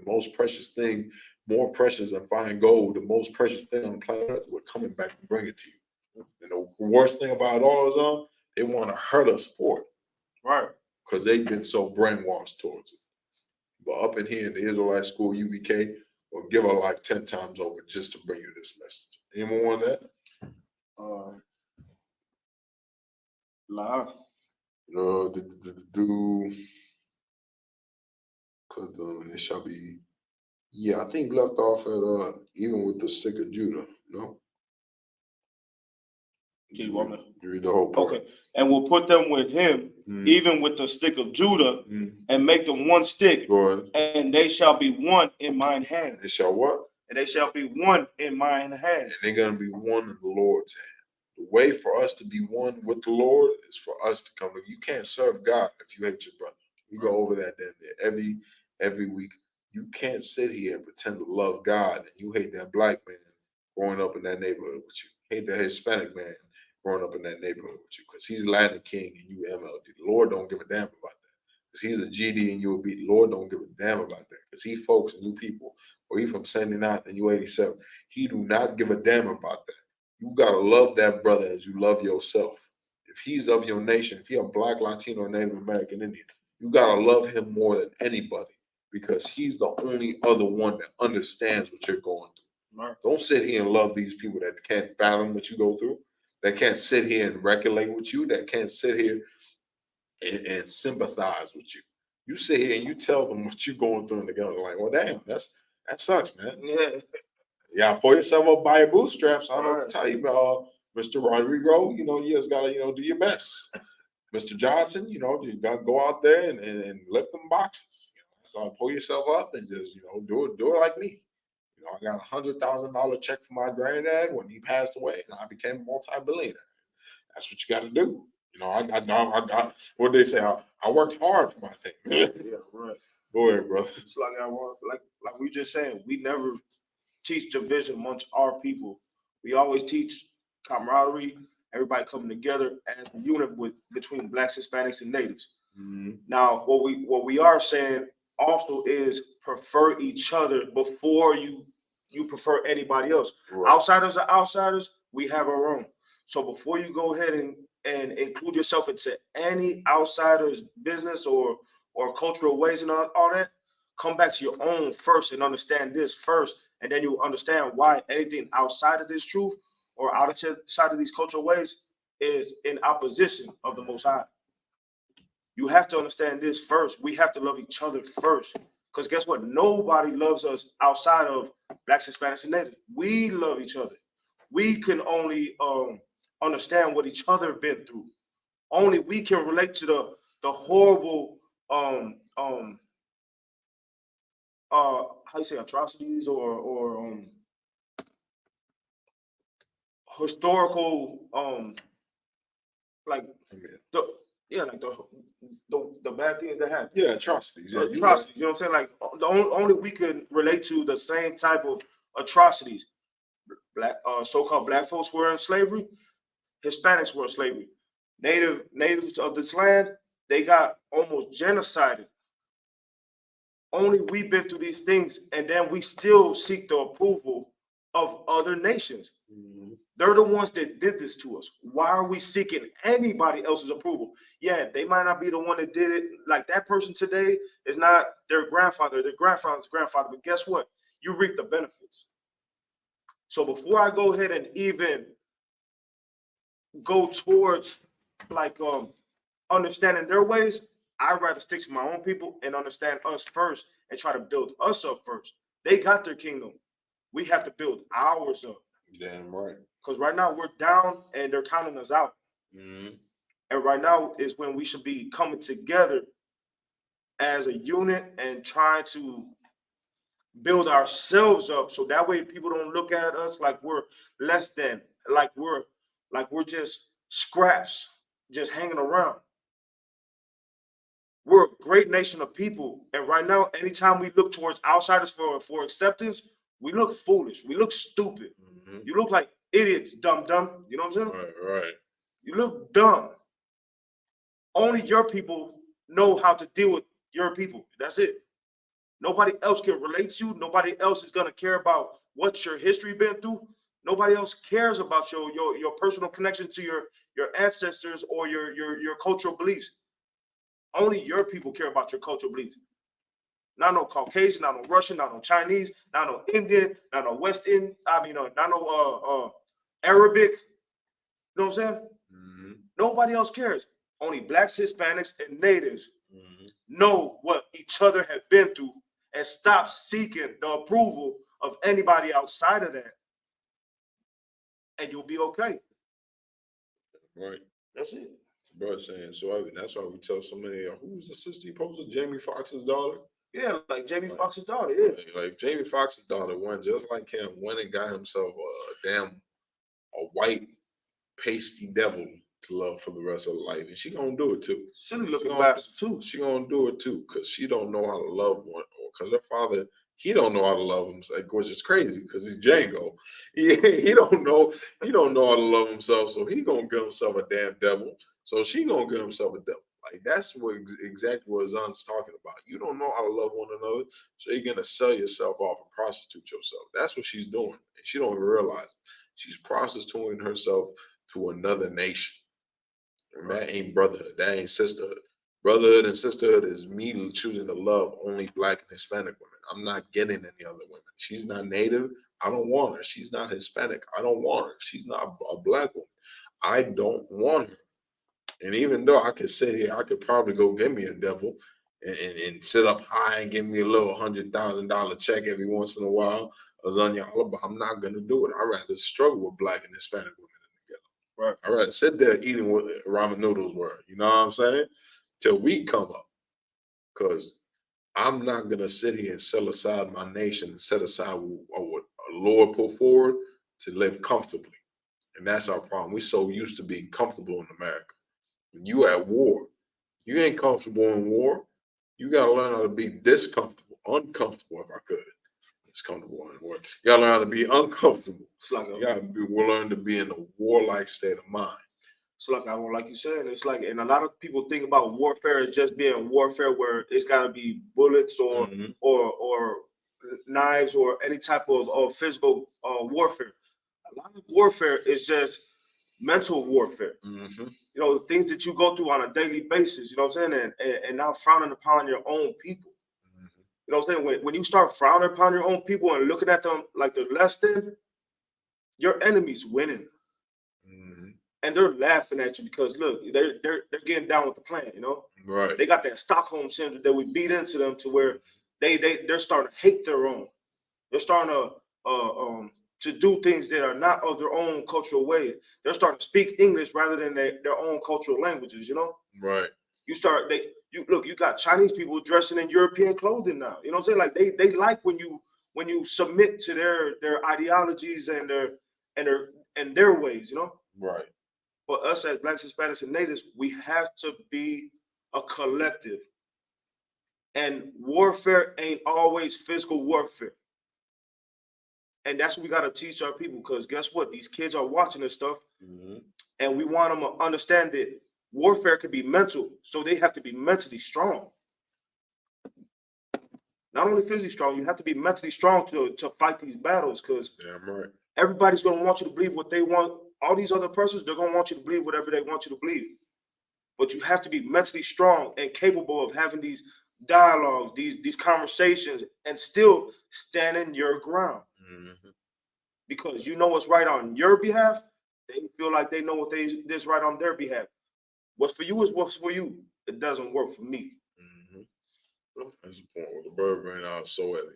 most precious thing, more precious than fine gold, the most precious thing on the planet Earth. We're coming back to bring it to you. And the worst thing about it all is they want to hurt us for it. Right. Because they've been so brainwashed towards it. But up in here in the Israelite school, UBK, will give our life 10 times over just to bring you this message. Anyone want that? Live. It shall be. Yeah, I think left off at even with the stick of Judah. No. You want me? You read the whole part. Okay. And we'll put them with him, even with the stick of Judah, and make them one stick. Go ahead. And they shall be one in mine hand. They shall what? And they shall be one in mine hands. And they're gonna be one in the Lord's hand. The way for us to be one with the Lord is for us to come. You can't serve God if you hate your brother. We go over that damn there every week. You can't sit here and pretend to love God and you hate that black man growing up in that neighborhood with you. Hate that Hispanic man growing up in that neighborhood with you because he's Latin King and you MLD. The Lord don't give a damn about that. Because he's a GD and you a B. The Lord don't give a damn about that because he folks and you people, or he from 79 and you 87. He do not give a damn about that. You gotta love that brother as you love yourself. If he's of your nation, if you're a Black, Latino, Native American Indian, you gotta love him more than anybody because he's the only other one that understands what you're going through. Right. Don't sit here and love these people that can't fathom what you go through, that can't sit here and regulate with you, that can't sit here and sympathize with you. You sit here and you tell them what you're going through and they're going like, well, damn, that sucks, man. Yeah. Yeah, pull yourself up by your bootstraps. I don't know what to tell you about Mr. Rodrigo. You just gotta, do your best. Mr. Johnson, you gotta go out there and lift them boxes. So pull yourself up and just, do it like me. I got $100,000 check from my granddad when he passed away, and I became a multi-billionaire. That's what you got to do. I got what they say. I worked hard for my thing. Yeah, right. Go ahead, brother. It's like we just saying, we never teach division amongst our people. We always teach camaraderie, everybody coming together as a unit between Blacks, Hispanics, and Natives. Mm-hmm. Now, what we are saying also is prefer each other before you prefer anybody else. Right. Outsiders are outsiders. We have our own. So before you go ahead and include yourself into any outsider's business or cultural ways and all that, come back to your own first and understand this first. And then you understand why anything outside of this truth or outside of these cultural ways is in opposition of the Most High. You have to understand this first. We have to love each other first. Because guess what? Nobody loves us outside of Blacks, Hispanics, and Natives. We love each other. We can only understand what each other have been through. Only we can relate to the horrible how you say atrocities or historical like the bad things that happen. Yeah, atrocities. Yeah, atrocities. You know what I'm saying? Like only we can relate to the same type of atrocities. Black so-called black folks were in slavery. Hispanics were in slavery. Natives of this land, they got almost genocided. Only we've been through these things, and then we still seek the approval of other nations. Mm-hmm. They're the ones that did this to us. Why are we seeking anybody else's approval? Yeah, they might not be the one that did it. Like that person today is not their grandfather, their grandfather's grandfather. But guess what? You reap the benefits. So before I go ahead and even go towards like understanding their ways, I'd rather stick to my own people and understand us first and try to build us up first. They got their kingdom. We have to build ours up. Damn right. Because right now we're down and they're counting us out. Mm-hmm. And right now is when we should be coming together as a unit and trying to build ourselves up, so that way people don't look at us like we're less than, like we're just scraps, just hanging around. We're a great nation of people, and right now, anytime we look towards outsiders for acceptance, we look foolish. We look stupid. You look like idiots, dumb. You know what I'm saying? Right. You look dumb. Only your people know how to deal with your people. That's it. Nobody else can relate to you. Nobody else is gonna care about what your history been through. Nobody else cares about your personal connection to your ancestors or your cultural beliefs. Only your people care about your cultural beliefs. Not no Caucasian, not no Russian, not no Chinese, not no Indian, not no West Indian. Not no Arabic. You know what I'm saying? Nobody else cares. Only blacks, Hispanics, and natives know what each other have been through and stop seeking the approval of anybody outside of that. And you'll be okay. Right. That's it. Bro saying, so I mean, that's why we tell so many, who's the sister you posted? Jamie Foxx's daughter? Yeah, like Jamie Foxx's daughter, yeah. Like Jamie Foxx's daughter went just like him, went and got himself a white pasty devil to love for the rest of her life. And she gonna do it too. Silly looking bastard too. She gonna do it too, because she don't know how to love one, or because her father, he don't know how to love himself, which is crazy because he's Django. He don't know how to love himself, so he gonna give himself a damn devil. So she gonna give himself a devil. Like that's what exactly what Zan's talking about. You don't know how to love one another, so you're gonna sell yourself off and prostitute yourself. That's what she's doing, and she don't even realize it. She's prostituting herself to another nation. And that ain't brotherhood. That ain't sisterhood. Brotherhood and sisterhood is me choosing to love only Black and Hispanic women. I'm not getting any other women. She's not Native. I don't want her. She's not Hispanic. I don't want her. She's not a Black woman. I don't want her. And even though I could sit here, I could probably go get me a devil and sit up high and give me a little $100,000 check every once in a while, but I'm not going to do it. I'd rather struggle with Black and Hispanic women together. Right. I'd rather sit there eating what ramen noodles were. You know what I'm saying? Till we come up. Because I'm not going to sit here and sell aside my nation and set aside what a Lord put forward to live comfortably. And that's our problem. We're so used to being comfortable in America. When you at war, you ain't comfortable in war. You got to learn how to be uncomfortable, if I could. It's comfortable in war. You got to learn how to be uncomfortable. You got to learn to be in a warlike state of mind. So like you said, it's like, and a lot of people think about warfare as just being warfare where it's got to be bullets or knives or any type of physical warfare. A lot of warfare is just mental warfare. You know, the things that you go through on a daily basis, you know what I'm saying? And not frowning upon your own people. You know what I'm saying? When you start frowning upon your own people and looking at them like they're less than, your enemy's winning. And they're laughing at you because look, they're getting down with the plan, you know? Right. They got that Stockholm syndrome that we beat into them to where they're starting to hate their own. They're starting to do things that are not of their own cultural ways. They're starting to speak English rather than their own cultural languages, you know? Right. You got Chinese people dressing in European clothing now. You know what I'm saying? Like they like when you submit to their ideologies and their ways, you know? Right. For us as Blacks, Hispanics, and Natives, we have to be a collective. And warfare ain't always physical warfare. And that's what we got to teach our people, because guess what? These kids are watching this stuff, and we want them to understand that warfare can be mental, so they have to be mentally strong. Not only physically strong, you have to be mentally strong to fight these battles, because everybody's going to want you to believe what they want. All these other persons, they're going to want you to believe whatever they want you to believe. But you have to be mentally strong and capable of having these dialogues, these conversations, and still standing your ground. Because you know what's right on your behalf, they feel like they know what's right on their behalf. What's for you is what's for you. It doesn't work for me. That's the point where the bird ran out so early.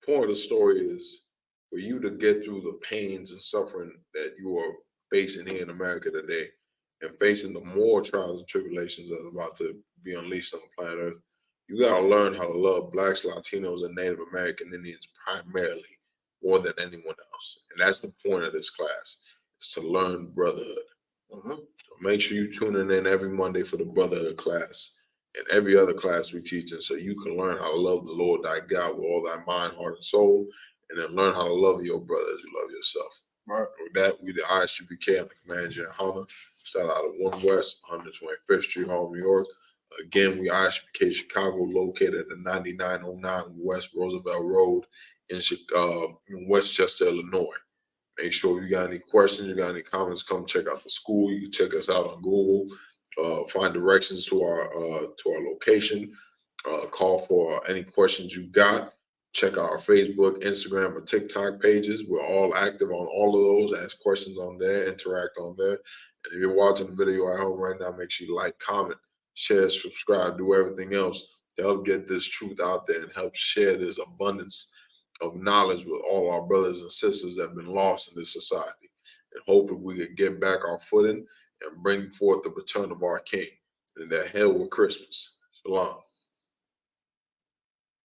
Point of the story is for you to get through the pains and suffering that you are facing here in America today, and facing the more trials and tribulations that are about to be unleashed on the planet Earth, you got to learn how to love Blacks, Latinos, and Native American Indians primarily more than anyone else. And that's the point of this class, is to learn brotherhood. So make sure you tune in every Monday for the brotherhood class and every other class we teach, and so you can learn how to love the Lord thy God with all thy mind, heart, and soul, and then learn how to love your brother as you love yourself. Right. With that, we the Isupk, I'm the commander in Hunter. Start out of 1 West, 125th Street, Harlem, New York. Again, we Isupk Chicago, located at the 9909 West Roosevelt Road in Westchester, Illinois. Make sure if you got any questions, you got any comments, come check out the school. You can check us out on Google. Find directions to our location. Call for any questions you got. Check out our Facebook, Instagram, or TikTok pages. We're all active on all of those. Ask questions on there, interact on there. And if you're watching the video at home right now, make sure you like, comment, share, subscribe, do everything else to help get this truth out there and help share this abundance of knowledge with all our brothers and sisters that have been lost in this society. And hopefully we can get back our footing and bring forth the return of our King. And that hell with Christmas. Shalom.